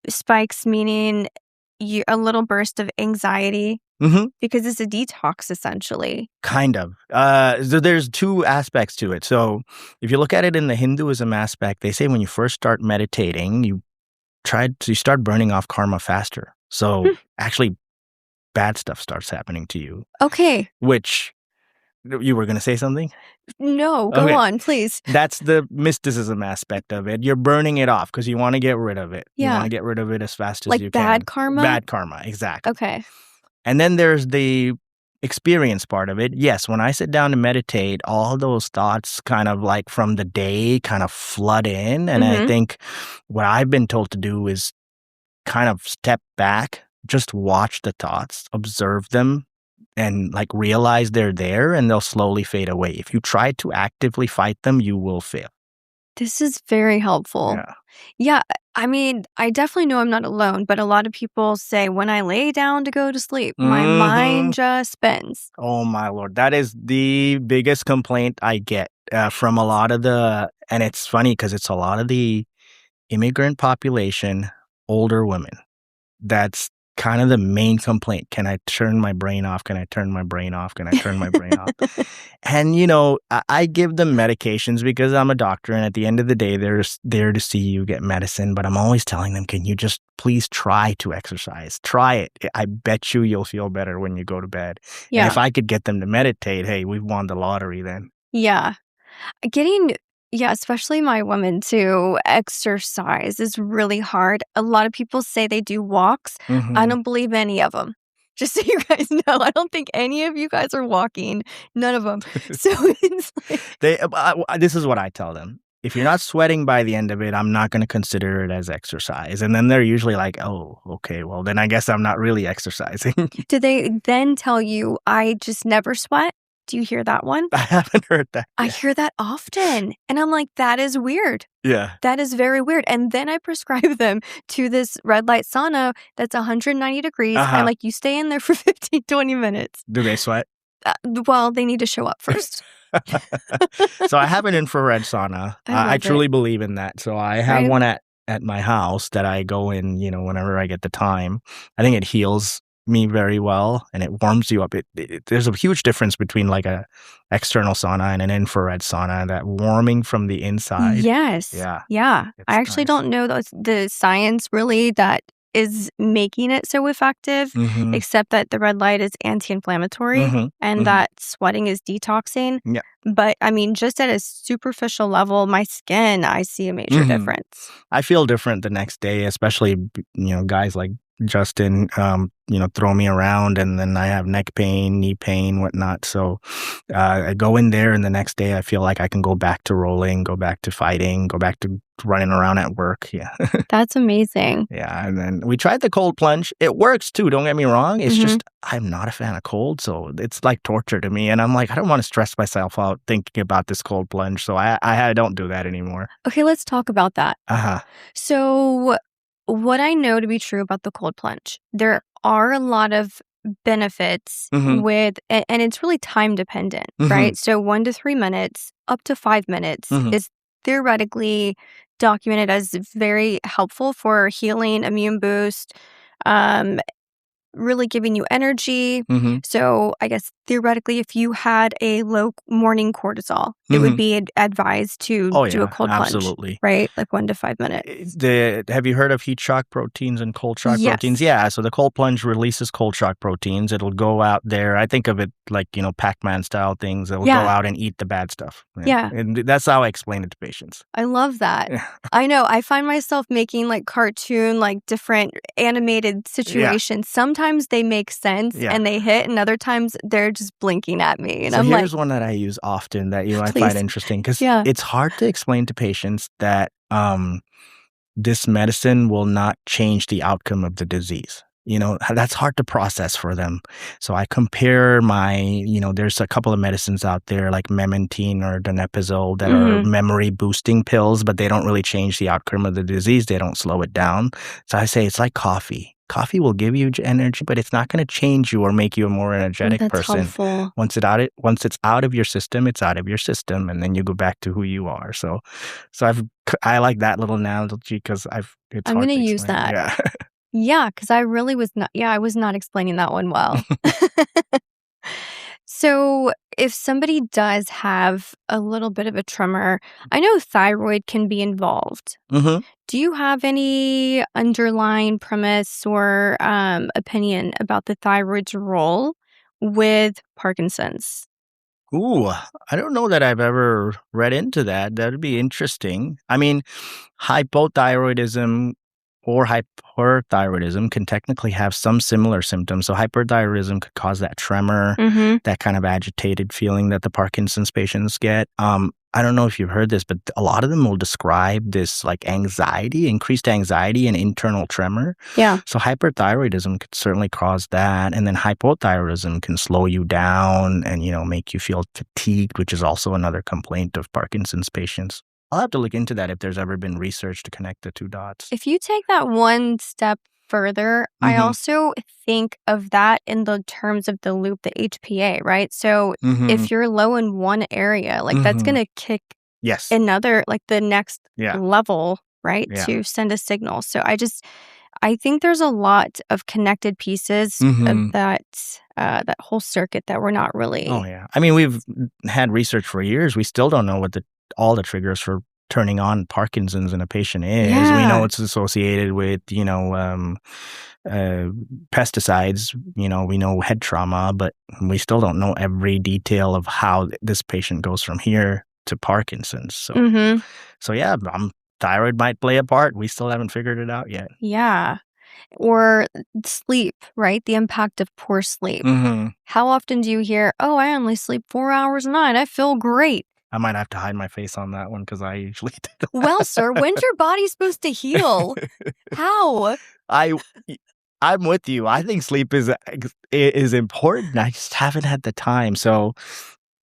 Spikes meaning a little burst of anxiety? Because it's a detox, essentially. Kind of. So there's two aspects to it. So if you look at it in the Hinduism aspect, they say when you first start meditating, you start burning off karma faster. So actually, bad stuff starts happening to you. Okay. Which, you were going to say something? No, go on, please. That's the mysticism aspect of it. You're burning it off because you want to get rid of it. Yeah. You want to get rid of it as fast as you can. Like bad karma? Bad karma, exactly. Okay. And then there's the experience part of it. Yes, when I sit down to meditate, all those thoughts kind of from the day kind of flood in. And I think what I've been told to do is kind of step back, just watch the thoughts, observe them, and realize they're there, and they'll slowly fade away. If you try to actively fight them, you will fail. This is very helpful. Yeah, I mean, I definitely know I'm not alone, but a lot of people say when I lay down to go to sleep, my mind just spins. Oh, my Lord. That is the biggest complaint I get from a lot of and it's funny because it's a lot of the immigrant population, older women. That's kind of the main complaint. Can I turn my brain off? Can I turn my brain off? Can I turn my brain off? And, I give them medications because I'm a doctor. And at the end of the day, they're there to see you get medicine. But I'm always telling them, can you just please try to exercise? Try it. I bet you'll feel better when you go to bed. Yeah. And if I could get them to meditate, hey, we've won the lottery then. Yeah. Especially my women too, exercise is really hard. A lot of people say they do walks. I don't believe any of them. Just so you guys know, I don't think any of you guys are walking. None of them. So it's this is what I tell them. If you're not sweating by the end of it, I'm not going to consider it as exercise. And then they're usually like, oh, okay, well, then I guess I'm not really exercising. Do they then tell you, I just never sweat? Do you hear that one? I haven't heard that yet. I hear that often. And I'm like, that is weird. Yeah. That is very weird. And then I prescribe them to this red light sauna that's 190 degrees. And you stay in there for 15, 20 minutes. Do they sweat? Well, they need to show up first. So I have an infrared sauna. I truly believe in that. So I have one at my house that I go in, whenever I get the time. I think it heals me very well, and it warms you up. There's a huge difference between a external sauna and an infrared sauna. That warming from the inside. Yes. Yeah. I actually don't know the science really that is making it so effective, except that the red light is anti-inflammatory and that sweating is detoxing. Yeah. But I mean, just at a superficial level, my skin, I see a major difference. I feel different the next day, especially, guys like Justin, throw me around, and then I have neck pain, knee pain, whatnot. So I go in there, and the next day I feel like I can go back to rolling, go back to fighting, go back to running around at work. Yeah. That's amazing. Yeah. And then we tried the cold plunge. It works too. Don't get me wrong. It's just I'm not a fan of cold. So it's like torture to me. And I'm like, I don't want to stress myself out thinking about this cold plunge. So I don't do that anymore. Okay, let's talk about that. Uh-huh. So what I know to be true about the cold plunge, there are a lot of benefits with, and it's really time dependent, right? So 1 to 3 minutes, up to 5 minutes is theoretically documented as very helpful for healing, immune boost, really giving you energy. So I guess theoretically, if you had a low morning cortisol, it would be advised to do a cold plunge, right? Like 1 to 5 minutes. Have you heard of heat shock proteins and cold shock proteins? Yeah. So the cold plunge releases cold shock proteins. It'll go out there. I think of it like, Pac-Man style things. It'll go out and eat the bad stuff. Yeah. And that's how I explain it to patients. I love that. I know. I find myself making like cartoon, like different animated situations. Sometimes they make sense and they hit, and other times they're just blinking at me. And so I'm here's one that I use often that I find interesting, because it's hard to explain to patients that this medicine will not change the outcome of the disease. That's hard to process for them. So I compare there's a couple of medicines out there like memantine or donepezil that are memory boosting pills, but they don't really change the outcome of the disease. They don't slow it down. So I say it's like coffee. Coffee will give you energy, but it's not going to change you or make you a more energetic person. Helpful. Once it's out of your system, it's out of your system, and then you go back to who you are. So I like that little analogy because I'm going to use that. Yeah. Yeah, because I really was not. Yeah, I was not explaining that one well. So if somebody does have a little bit of a tremor, I know thyroid can be involved. Do you have any underlying premise or opinion about the thyroid's role with Parkinson's? Ooh, I don't know that I've ever read into that. That would be interesting. I mean, hypothyroidism or hyperthyroidism can technically have some similar symptoms. So hyperthyroidism could cause that tremor, that kind of agitated feeling that the Parkinson's patients get. I don't know if you've heard this, but a lot of them will describe this like anxiety, increased anxiety and internal tremor. Yeah. So hyperthyroidism could certainly cause that. And then hypothyroidism can slow you down and, make you feel fatigued, which is also another complaint of Parkinson's patients. I'll have to look into that if there's ever been research to connect the two dots. If you take that one step further, I also think of that in the terms of the loop, the HPA, right? So if you're low in one area, like that's going to kick another, like the next level, right? To send a signal. So I think there's a lot of connected pieces of that whole circuit that we're not really. Oh, yeah. I mean, we've had research for years. We still don't know what all the triggers for turning on Parkinson's in a patient is. Yeah. We know it's associated with, pesticides, we know head trauma, but we still don't know every detail of how this patient goes from here to Parkinson's. So yeah, thyroid might play a part. We still haven't figured it out yet. Yeah. Or sleep, right? The impact of poor sleep. How often do you hear, oh, I only sleep 4 hours a night. I feel great. I might have to hide my face on that one because I usually do. Well, sir, when's your body supposed to heal? How? I'm with you. I think sleep is important. I just haven't had the time. So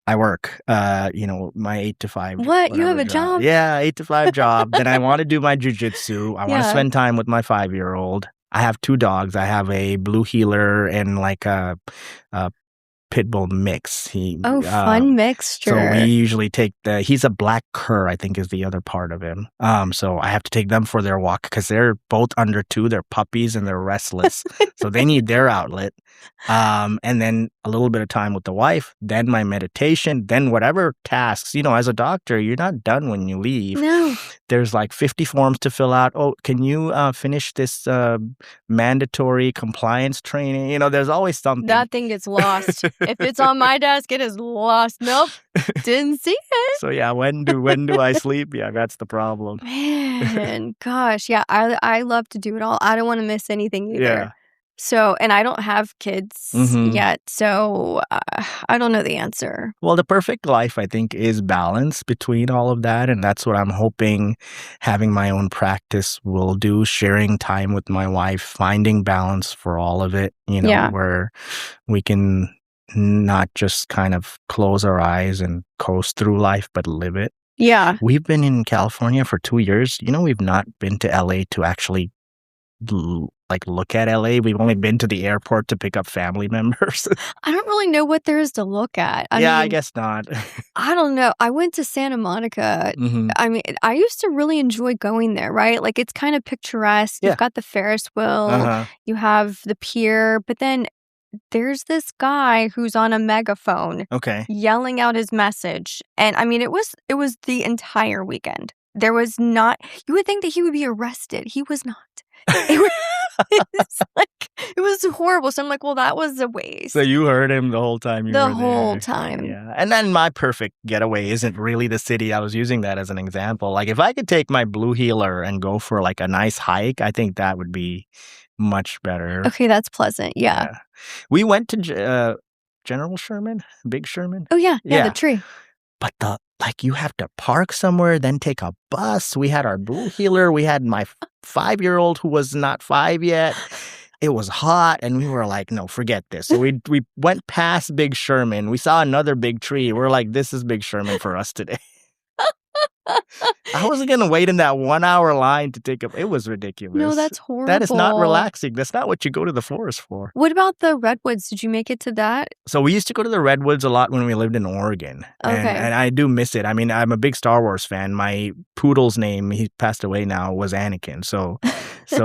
I work, my 8 to 5. What? You have a job? Yeah, 8 to 5 job. Then I want to do my jujitsu. I want to spend time with my 5-year-old. I have 2 dogs. I have a blue heeler and like a pit bull mix. Fun mixture. So we usually take he's a black cur, I think is the other part of him. So I have to take them for their walk because they're both under 2. They're puppies and they're restless. So they need their outlet. And then a little bit of time with the wife, then my meditation, then whatever tasks. As a doctor, you're not done when you leave. No. There's like 50 forms to fill out. Oh, can you finish this mandatory compliance training? There's always something. That thing gets lost. If it's on my desk, it is lost. Nope. Didn't see it. So yeah, when do I sleep? Yeah, that's the problem. Man, gosh. Yeah, I love to do it all. I don't want to miss anything either. Yeah. So, and I don't have kids yet, so I don't know the answer. Well, the perfect life, I think, is balance between all of that, and that's what I'm hoping having my own practice will do, sharing time with my wife, finding balance for all of it, where we can not just kind of close our eyes and coast through life, but live it. Yeah. We've been in California for 2 years. We've not been to LA to actually look at LA. We've only been to the airport to pick up family members. I don't really know what there is to look at. I mean, I guess not. I don't know. I went to Santa Monica. I mean, I used to really enjoy going there, right? Like, it's kind of picturesque. Yeah. You've got the Ferris wheel. You have the pier. But then there's this guy who's on a megaphone yelling out his message. And I mean, it was the entire weekend. There was not, you would think that he would be arrested. He was not. It was horrible. So I'm like, well, that was a waste. So you heard him the whole time you were there. The whole time. Yeah. And then my perfect getaway isn't really the city. I was using that as an example. Like, if I could take my Blue Heeler and go for like a nice hike, I think that would be much better. Okay, that's pleasant. Yeah. We went to General Sherman, Big Sherman. Oh, yeah, the tree. But you have to park somewhere, then take a bus. We had our Blue Heeler. We had my 5-year-old who was not 5 yet. It was hot, and we were like, no, forget this. So we went past Big Sherman. We saw another big tree. We're like, this is Big Sherman for us today. I wasn't going to wait in that 1-hour line to take a... It was ridiculous. No, that's horrible. That is not relaxing. That's not what you go to the forest for. What about the redwoods? Did you make it to that? So we used to go to the redwoods a lot when we lived in Oregon. Okay. And I do miss it. I mean, I'm a big Star Wars fan. My poodle's name, he passed away now, was Anakin. So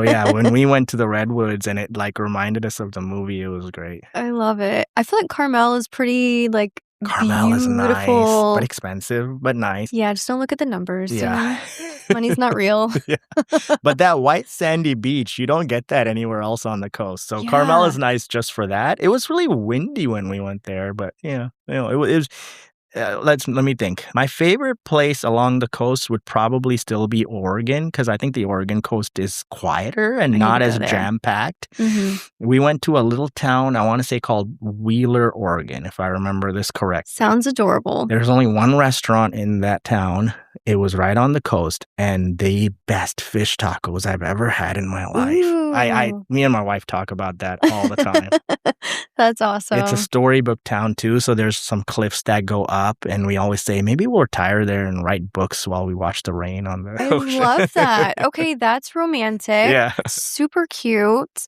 yeah, when we went to the redwoods and it reminded us of the movie, it was great. I love it. I feel like Carmel is pretty Carmel beautiful. Is nice, but expensive, but nice. Yeah, just don't look at the numbers. Yeah. Money's not real. Yeah. But that white sandy beach, you don't get that anywhere else on the coast. So Carmel is nice just for that. It was really windy when we went there, but it was... let me think. My favorite place along the coast would probably still be Oregon, because I think the Oregon coast is quieter and not as jam-packed. We went to a little town, I want to say, called Wheeler, Oregon, if I remember this correct. Sounds adorable. There's only one restaurant in that town. It was right on the coast, and the best fish tacos I've ever had in my life. Me and my wife talk about that all the time. That's awesome. It's a storybook town too, so there's some cliffs that go up, and we always say maybe we'll retire there and write books while we watch the rain on the ocean. I love that. Okay, that's romantic. Yeah. Super cute.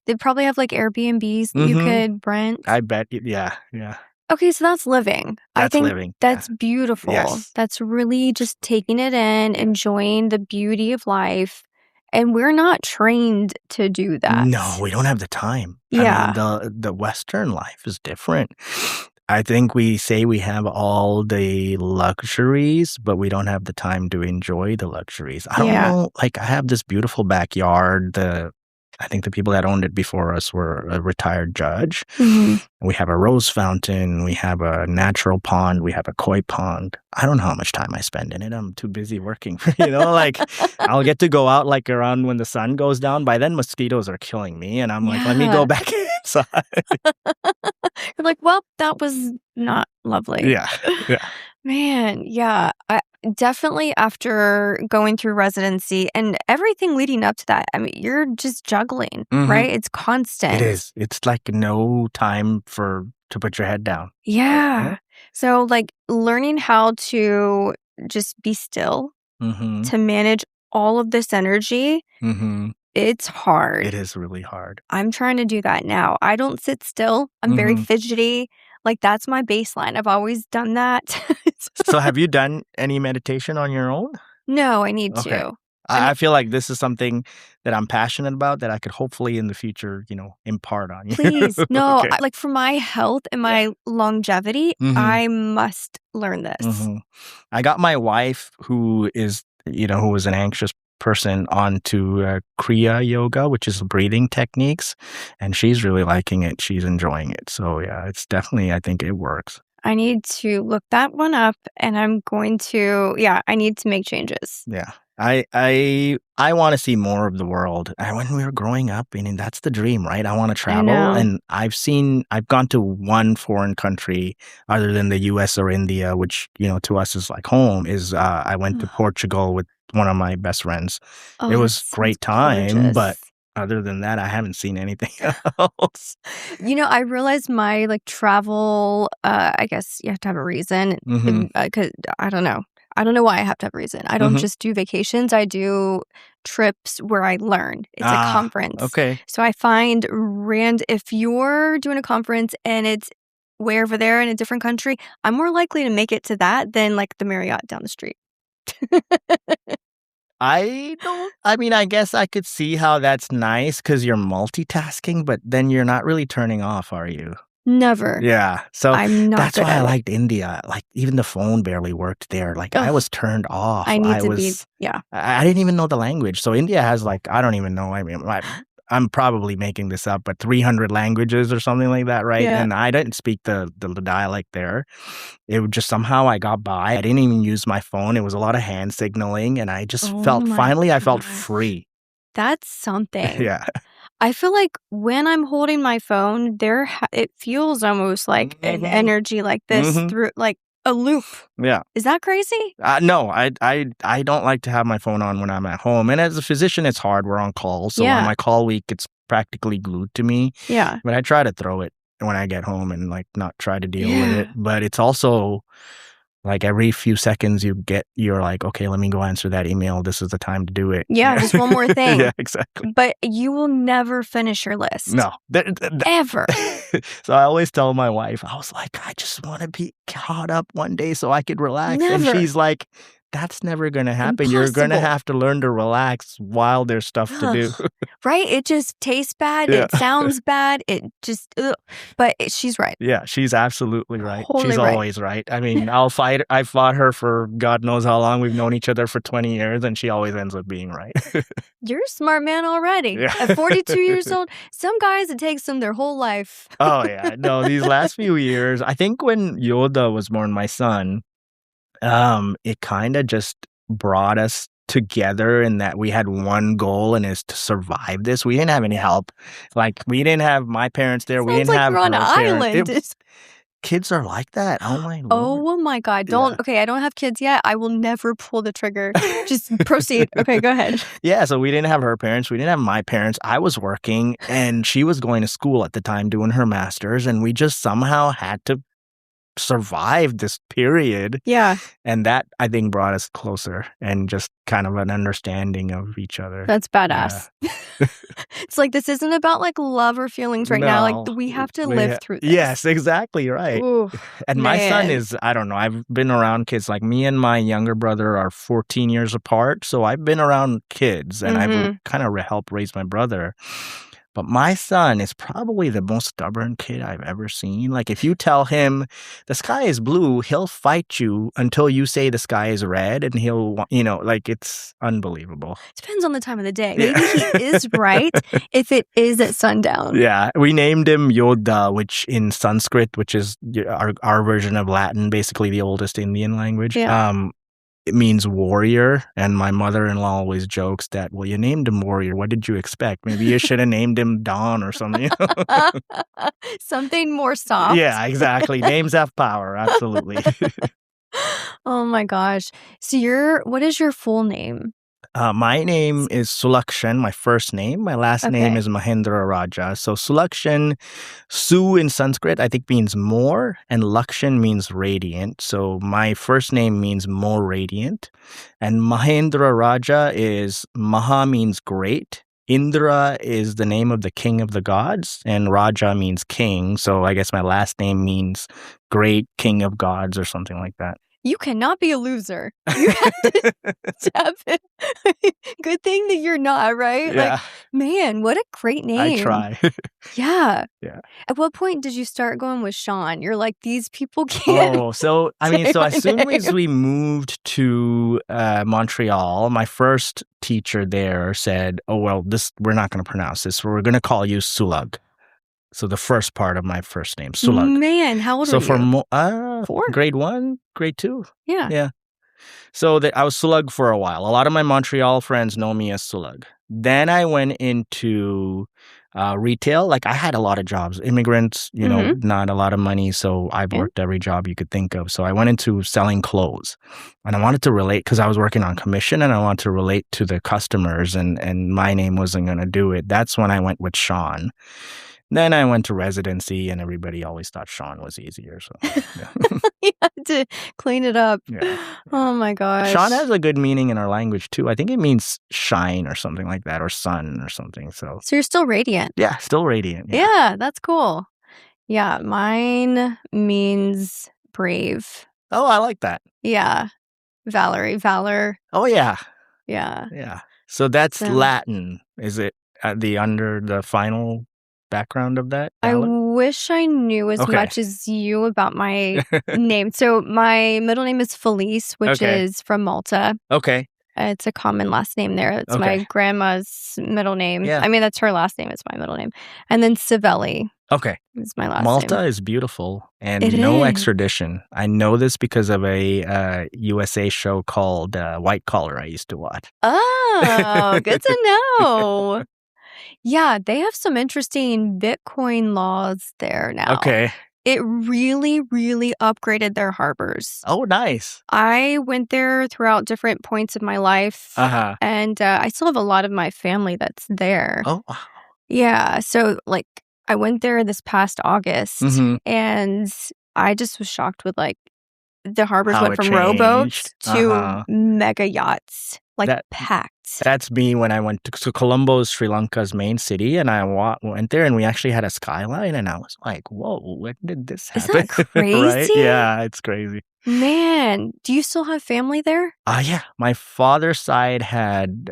They probably have Airbnbs that you could rent. I bet. Yeah. Okay, so that's living. I think living. That's beautiful. Yes. That's really just taking it in, enjoying the beauty of life. And we're not trained to do that. No, we don't have the time. Yeah. I mean, the Western life is different. I think we say we have all the luxuries, but we don't have the time to enjoy the luxuries. I don't know. I have this beautiful backyard. I think the people that owned it before us were a retired judge. We have a rose fountain. We have a natural pond. We have a koi pond. I don't know how much time I spend in it. I'm too busy working. I'll get to go out around when the sun goes down. By then, mosquitoes are killing me. And I'm let me go back inside. You're like, well, that was not lovely. Yeah. Man, yeah. Definitely after going through residency and everything leading up to that, I mean, you're just juggling, right? It's constant. It is. It's no time to put your head down. Yeah. So learning how to just be still, to manage all of this energy, it's hard. It is really hard. I'm trying to do that now. I don't sit still. I'm very fidgety. That's my baseline. I've always done that. So have you done any meditation on your own? No, I need to. I feel like this is something that I'm passionate about that I could hopefully in the future, impart on you. Please. No, okay. Like for my health and my longevity, I must learn this. I got my wife who was an anxious person onto Kriya yoga, which is breathing techniques, and she's really liking it. She's enjoying it. So yeah, it's definitely, I think it works. I need to look that one up, and I'm going to, I need to make changes. Yeah. I want to see more of the world. When we were growing up, that's the dream, right? I want to travel. And I've gone to one foreign country other than the US or India, which, to us is like home, I went to Portugal with one of my best friends. It was a great time, gorgeous. But other than that, I haven't seen anything else. I realized my travel, I guess you have to have a reason. Because I don't know. I don't know why I have to have a reason. I don't just do vacations. I do trips where I learn. It's a conference. Okay. So I find if you're doing a conference and it's way over there in a different country, I'm more likely to make it to that than the Marriott down the street. I guess I could see how that's nice because you're multitasking, but then you're not really turning off, are you? Never. Yeah. So I'm not that's why I liked India. Even the phone barely worked there. I was turned off. I didn't even know the language. So India has I don't even know. I'm probably making this up, but 300 languages or something like that, right? Yeah. And I didn't speak the dialect there. It would just somehow I got by. I didn't even use my phone. It was a lot of hand signaling, and I just I felt free. That's something. Yeah. I feel like when I'm holding my phone, it feels almost like an energy like this through a loop. Yeah. Is that crazy? No, I don't like to have my phone on when I'm at home. And as a physician, it's hard. We're on call. So on my call week, it's practically glued to me. Yeah. But I try to throw it when I get home and not try to deal with it. But it's also every few seconds you're like, okay, let me go answer that email. This is the time to do it. Yeah, just one more thing. Yeah, exactly. But you will never finish your list. No. Ever. So I always tell my wife, I was like, I just want to be caught up one day so I could relax. Never. And she's like, that's never going to happen. Impossible. You're going to have to learn to relax while there's stuff to do. Right? It just tastes bad. Yeah. It sounds bad. It just, but she's right. Yeah, she's absolutely right. Totally she's always right. I fought her for God knows how long. We've known each other for 20 years, and she always ends up being right. You're a smart man already. Yeah. At 42 years old, some guys, it takes them their whole life. Oh, yeah. No, these last few years, I think when Yoda was born, my son, it kind of just brought us together in that we had one goal, and is to survive this. We didn't have any help. We didn't have my parents there. We didn't have you're on an island. Kids are like that. Oh my Lord. Oh my God. Okay, I don't have kids yet. I will never pull the trigger. Just proceed. Okay, go ahead. Yeah, so we didn't have her parents. We didn't have my parents. I was working, and she was going to school at the time doing her master's, and we just somehow had to survive this period. Yeah. And that, I think, brought us closer and just kind of an understanding of each other. That's badass. Yeah. It's this isn't about love or feelings right now. We have to live through this. Yes, exactly right. Ooh, and my son is, I don't know, I've been around kids. Me and my younger brother are 14 years apart. So I've been around kids, and I've kind of helped raise my brother. But my son is probably the most stubborn kid I've ever seen. If you tell him the sky is blue, he'll fight you until you say the sky is red, and he'll, it's unbelievable. Depends on the time of the day. Maybe he is right if it is at sundown. Yeah. We named him Yoda, which in Sanskrit, which is our version of Latin, basically the oldest Indian language. Yeah. It means warrior, and my mother-in-law always jokes that, well, you named him Warrior. What did you expect? Maybe you should have named him Dawn or something. Something more soft. Yeah, exactly. Names have power. Absolutely. Oh my gosh. So what is your full name? My name is Sulagshan, my first name. My last name is Mahendrarajah. So Sulagshan, Su in Sanskrit, I think means more, and Lakshan means radiant. So my first name means more radiant. And Mahendrarajah is, Maha means great. Indra is the name of the king of the gods, and Raja means king. So I guess my last name means great king of gods or something like that. You cannot be a loser. You have to step it. Good thing that you're not, right? Yeah. Like, man, what a great name. I try. Yeah. Yeah. At what point did you start going with Shaun? You're like, these people can't. Oh, so as soon as we moved to Montreal, my first teacher there said, "Oh well, we're not going to pronounce this. We're going to call you Sulag." So the first part of my first name, Sulag. Man, how old were you? So 4? Grade 1, grade 2. Yeah. Yeah. So I was Sulag for a while. A lot of my Montreal friends know me as Sulag. Then I went into retail. Like I had a lot of jobs. Immigrants, not a lot of money. So I've worked every job you could think of. So I went into selling clothes. And I wanted to relate because I was working on commission and I wanted to relate to the customers and my name wasn't going to do it. That's when I went with Shaun. Then I went to residency and everybody always thought Shaun was easier. So yeah. You had to clean it up. Yeah. Oh my gosh. Shaun has a good meaning in our language too. I think it means shine or something like that, or sun or something. So you're still radiant. Yeah, still radiant. Yeah, that's cool. Yeah, mine means brave. Oh, I like that. Yeah. Valor. Oh, yeah. Yeah. Yeah. So that's Latin. Is it under the final background of that? I wish I knew as much as you about my name. So my middle name is Felice, which is from Malta. Okay. It's a common last name there. It's my grandma's middle name. Yeah. I mean, that's her last name. It's my middle name. And then Civelli. Okay. Is my last name. Malta is beautiful and It no is. extradition. I know this because of a USA show called White Collar I used to watch. Oh, good to know. Yeah, they have some interesting Bitcoin laws there now. Okay. It really, really upgraded their harbors. Oh, nice. I went there throughout different points of my life. Uh-huh. And I still have a lot of my family that's there. Oh, wow. Yeah. So, like, I went there this past August and I just was shocked with, like, the harbors went from rowboats to mega yachts, like packed. That's me when I went to Colombo, is Sri Lanka's main city, and I went there and we actually had a skyline and I was like, whoa, when did this happen? Isn't that crazy? Right? Yeah, it's crazy. Man, do you still have family there? Yeah. My father's side had,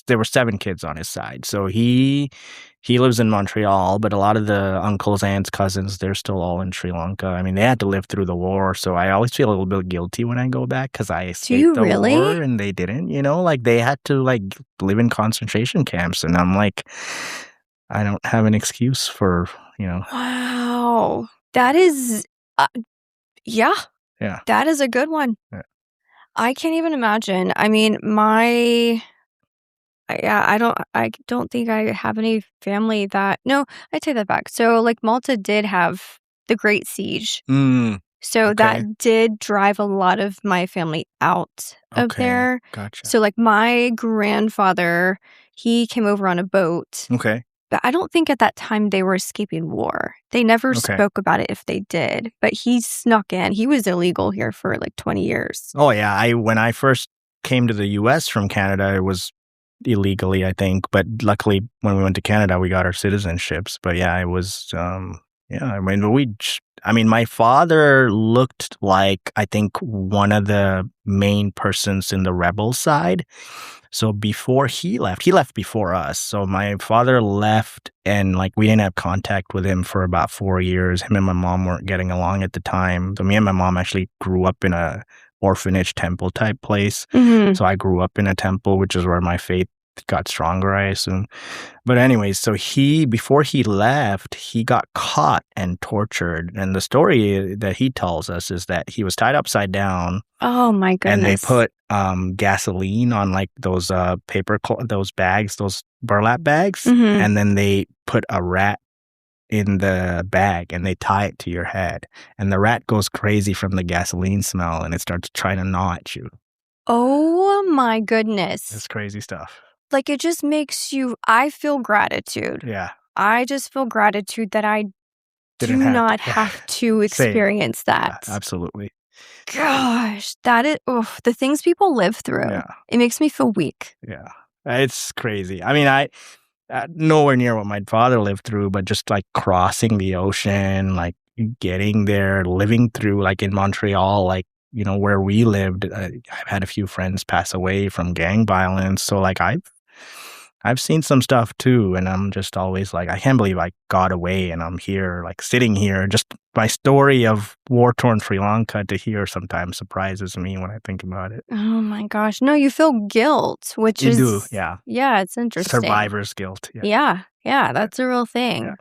there were 7 kids on his side. So he lives in Montreal, but a lot of the uncles, aunts, cousins, they're still all in Sri Lanka. I mean, they had to live through the war. So I always feel a little bit guilty when I go back because I escaped the war and they didn't, like they had to like live in concentration camps. And I'm like, I don't have an excuse for, Wow. That is, yeah. That is a good one. Yeah. I can't even imagine. I mean, I don't think I have any family no, I take that back. So, like, Malta did have the Great Siege. So that did drive a lot of my family out of there. Gotcha. So, like, my grandfather, he came over on a boat. Okay. But I don't think at that time they were escaping war. They never spoke about it if they did. But he snuck in. He was illegal here for like 20 years. Oh, yeah. When I first came to the U.S. from Canada, it was illegally, I think. But luckily, when we went to Canada, we got our citizenships. But yeah, it was, I mean, my father looked like, I think, one of the main persons in the rebel side. So before he left before us. So my father left and like we didn't have contact with him for about 4 years. Him and my mom weren't getting along at the time. So me and my mom actually grew up in a orphanage temple type place. So I grew up in a temple, which is where my faith got stronger, I assume. But anyways, so before he left, he got caught and tortured. And the story that he tells us is that he was tied upside down. Oh my goodness. And they put gasoline on like those those bags, those burlap bags. And then they put a rat in the bag and they tie it to your head. And the rat goes crazy from the gasoline smell and it starts trying to gnaw at you. Oh my goodness. It's crazy stuff. Like, it just makes I feel gratitude. Yeah. I just feel gratitude that I do not have to experience that. Yeah, absolutely. Gosh, that is, the things people live through. Yeah. It makes me feel weak. Yeah. It's crazy. I mean, nowhere near what my father lived through, but just like crossing the ocean, like getting there, living through, like in Montreal, like where we lived, I've had a few friends pass away from gang violence. So like I've seen some stuff too, and I'm just always like, I can't believe I got away and I'm here, like sitting here. Just my story of war-torn Sri Lanka to hear sometimes surprises me when I think about it. Oh my gosh. No, you feel guilt, which You is... do, yeah. Yeah, it's interesting. Survivor's guilt. Yeah, that's a real thing. Yeah.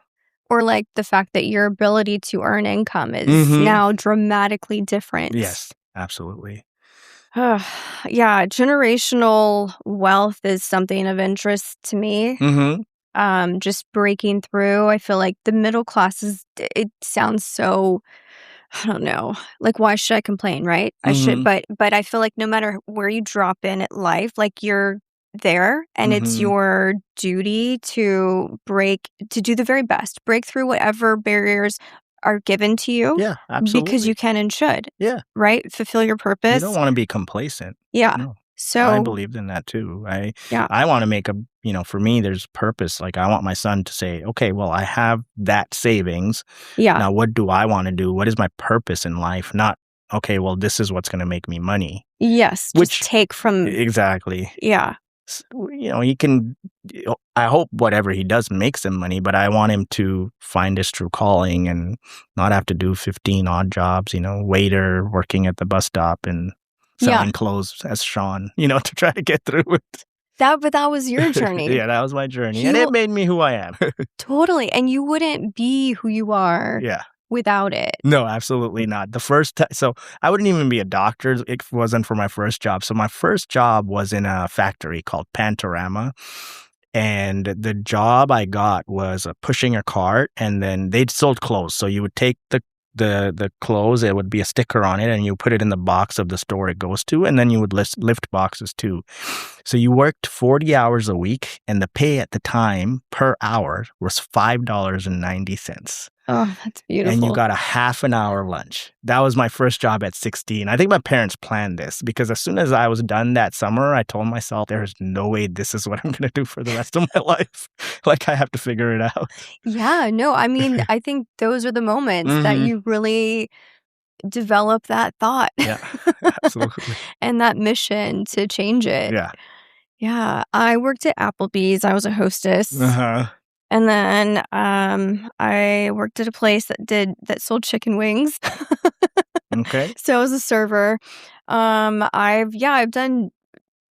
Or like the fact that your ability to earn income is now dramatically different. Yes, absolutely. Yeah, generational wealth is something of interest to me. Just breaking through. I feel like the middle class it sounds so, I don't know, like, why should I complain, right? I should, but I feel like no matter where you drop in at life, like, you're there, and it's your duty to do the very best, break through whatever barriers are given to you. Yeah, absolutely. Because you can and should. Yeah. Right? Fulfill your purpose. You don't want to be complacent. Yeah. No. So I believed in that too. I want to make for me, there's purpose. Like, I want my son to say, okay, well, I have that savings. Yeah. Now, what do I want to do? What is my purpose in life? Not, okay, well, this is what's going to make me money. Yes. Which take from... Exactly. Yeah. He can, I hope whatever he does makes him money, but I want him to find his true calling and not have to do 15 odd jobs, waiter, working at the bus stop and selling clothes as Shaun, to try to get through it. But that was your journey. Yeah, that was my journey. And it made me who I am. Totally. And you wouldn't be who you are without it. No, absolutely not. The first so I wouldn't even be a doctor. It wasn't for my first job. So my first job was in a factory called Pantorama. And the job I got was pushing a cart, and then they'd sold clothes. So you would take the clothes, it would be a sticker on it, and you put it in the box of the store it goes to, and then you would lift boxes too. So you worked 40 hours a week, and the pay at the time per hour was $5.90. Oh, that's beautiful. And you got a half an hour lunch. That was my first job at 16. I think my parents planned this because as soon as I was done that summer, I told myself there's no way this is what I'm going to do for the rest of my life. Like, I have to figure it out. Yeah, no, I mean, I think those are the moments that you really develop that thought. Yeah, absolutely. And that mission to change it. Yeah. Yeah, I worked at Applebee's. I was a hostess. And then I worked at a place that sold chicken wings. Okay. So I was a server. I've done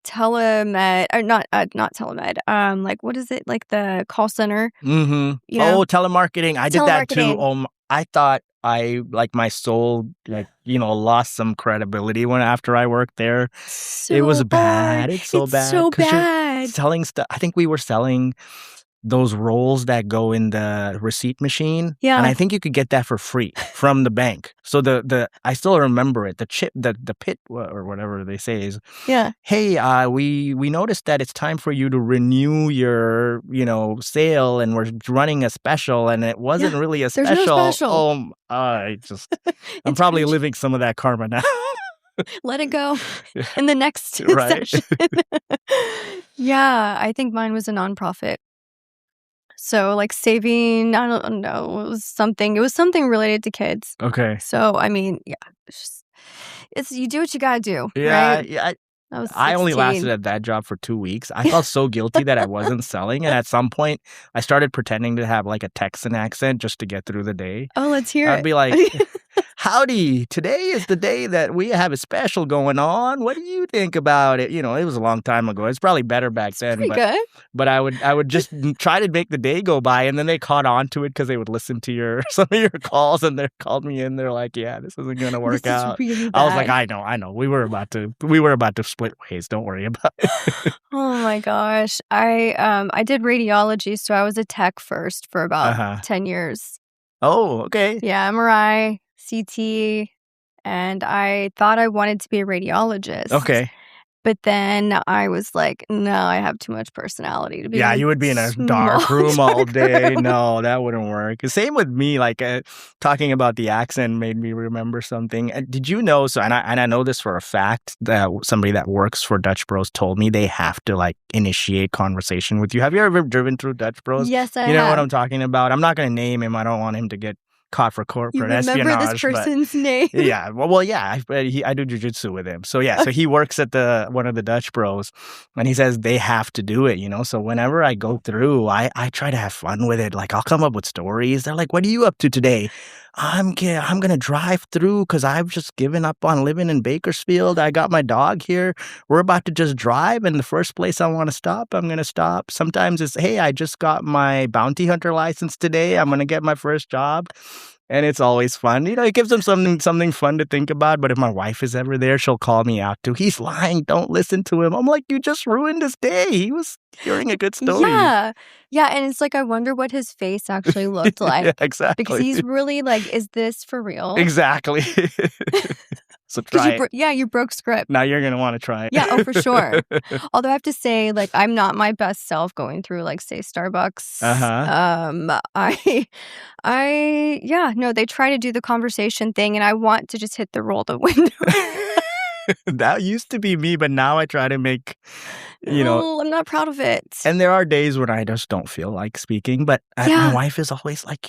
telemed, or not telemed. Like, what is it? Like the call center. Oh, telemarketing. I did that too. I thought my soul, lost some credibility after I worked there. So it was bad. It's so bad. So bad. Selling stuff. I think we were selling those rolls that go in the receipt machine. Yeah. And I think you could get that for free from the bank. So I still remember it. The pit or whatever they say is, hey, we noticed that it's time for you to renew your, sale, and we're running a special, and it wasn't really a special. There's no special. I'm probably living some of that karma now. Let it go in the next session. Yeah, I think mine was a nonprofit. So, like, saving, I don't know, it was something related to kids. Okay. So, I mean, it's you do what you gotta do. Yeah, right? yeah. I only lasted at that job for 2 weeks. I felt so guilty that I wasn't selling. And at some point, I started pretending to have like a Texan accent just to get through the day. Oh, let's hear it. I'd be like, howdy, today is the day that we have a special going on. What do you think about it? It was a long time ago. It's probably better back then. Pretty good. But I would just try to make the day go by, and then they caught on to it because they would listen to some of your calls, and they called me in. They're like, yeah, this isn't going to work out. Really I was like, I know. We were about to split ways. Don't worry about it. Oh my gosh. I did radiology, so I was a tech first for about 10 years. Oh, okay. Yeah, MRI, CT, and I thought I wanted to be a radiologist. Okay. But then I was like, no, I have too much personality to be. Yeah, you would be in a dark room all day. No, that wouldn't work. Same with me. Like talking about the accent made me remember something. Did you know? So, and I know this for a fact that somebody that works for Dutch Bros told me they have to like initiate conversation with you. Have you ever driven through Dutch Bros? Yes, I have. You know what I'm talking about? I'm not going to name him. I don't want him to get caught for corporate you espionage. remember this person's name? Yeah. Well, yeah. I do jujitsu with him. So yeah. So he works at one of the Dutch bros, and he says they have to do it. So whenever I go through, I try to have fun with it. Like I'll come up with stories. They're like, "What are you up to today?" I'm gonna drive through because I've just given up on living in Bakersfield. I got my dog here. We're about to just drive, and the first place I want to stop, I'm gonna stop. Sometimes it's, hey, I just got my bounty hunter license today. I'm gonna get my first job. And it's always fun. It gives them something fun to think about. But if my wife is ever there, she'll call me out too. He's lying. Don't listen to him. I'm like, you just ruined his day. He was hearing a good story. Yeah. Yeah. And it's like, I wonder what his face actually looked like. Yeah, exactly. Because he's really like, is this for real? Exactly. So try it. You broke script. Now you're going to want to try it. Yeah, oh, for sure. Although I have to say, like, I'm not my best self going through, like, say, Starbucks. No, they try to do the conversation thing, and I want to just hit the roll the window. That used to be me, but now I try to make, I'm not proud of it. And there are days when I just don't feel like speaking, but my wife is always like,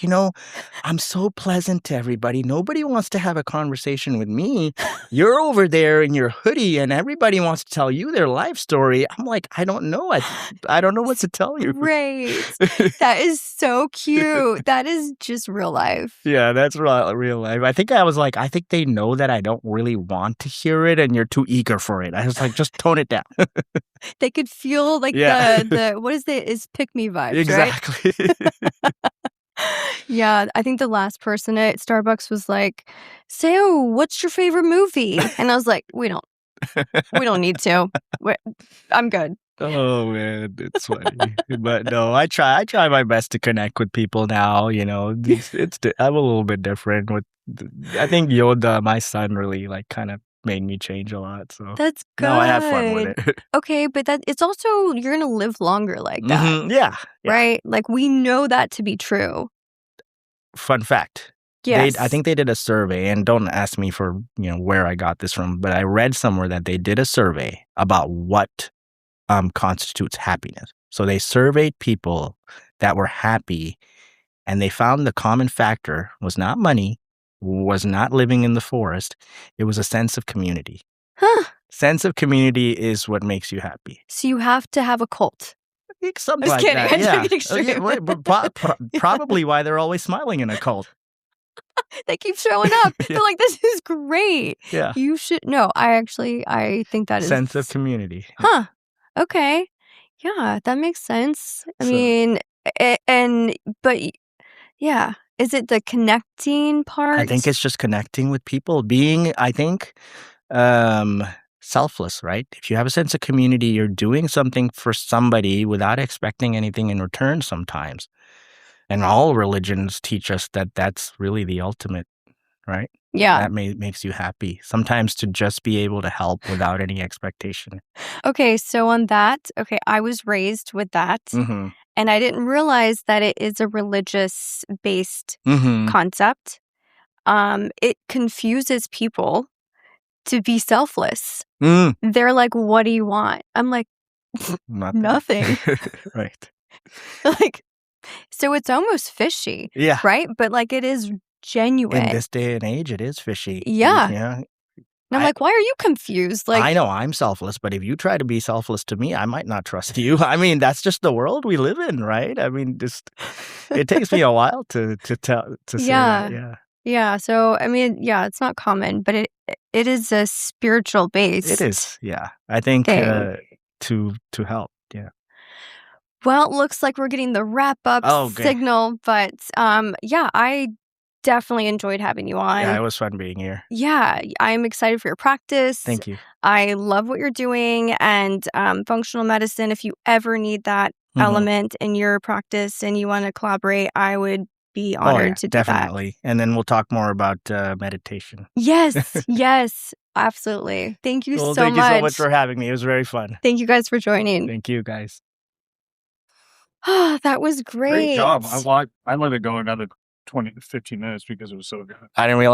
I'm so pleasant to everybody. Nobody wants to have a conversation with me. You're over there in your hoodie and everybody wants to tell you their life story. I'm like, I don't know. I don't know what to tell you. Right. That is so cute. That is just real life. Yeah, that's real life. I think they know that I don't really want to hear it and you're too eager for it. I was like, just tone it down. They could feel like the what is pick me vibes, exactly. Right? Yeah, I think the last person at Starbucks was like, "So, what's your favorite movie?" And I was like, "We don't need to. I'm good." Oh man, it's funny. But no, I try my best to connect with people now. I'm a little bit different with. I think Yoda, my son, really like kind of made me change a lot. So that's good. No, I have fun with it. Okay, but it's also you're gonna live longer like that. Mm-hmm. Yeah. Right? Like we know that to be true. Fun fact. Yes. I think they did a survey, and don't ask me for where I got this from, but I read somewhere that they did a survey about what constitutes happiness. So they surveyed people that were happy, and they found the common factor was not money, was not living in the forest. It was a sense of community. Huh. Sense of community is what makes you happy. So you have to have a cult. Something like kidding. that. Yeah. Probably why they're always smiling in a cult. They keep showing up. They're like, this is great. Yeah. You should. No, I think that is. Sense of community. Huh. Okay. Yeah, that makes sense. I mean, but yeah. Is it the connecting part? I think it's just connecting with people. Being, I think, selfless, right? If you have a sense of community, you're doing something for somebody without expecting anything in return sometimes. And all religions teach us that that's really the ultimate, right? Yeah. That makes you happy. Sometimes to just be able to help without any expectation. Okay, so on that, I was raised with that. Mm-hmm. And I didn't realize that it is a religious-based concept. It confuses people to be selfless. Mm. They're like, what do you want? I'm like, nothing. Right. Like, so it's almost fishy. Yeah. Right? But like it is genuine. In this day and age, it is fishy. Yeah. Yeah. And I'm like, why are you confused? Like, I know I'm selfless, but if you try to be selfless to me, I might not trust you. I mean, that's just the world we live in, right? I mean, it takes me a while to say that. Yeah. Yeah. So, I mean, yeah, it's not common, but it is a spiritual base. It is. Yeah. I think to help. Yeah. Well, it looks like we're getting the wrap up signal, but I definitely enjoyed having you on. Yeah, it was fun being here. Yeah, I'm excited for your practice. Thank you. I love what you're doing, and functional medicine, if you ever need that element in your practice and you want to collaborate, I would be honored to do definitely. And then we'll talk more about meditation. Yes, yes, absolutely. Thank you so much. Thank you so much for having me. It was very fun. Thank you guys for joining. Thank you, guys. Oh, that was great. Great job. I let it go another 20 to 15 minutes because it was so good. I didn't realize.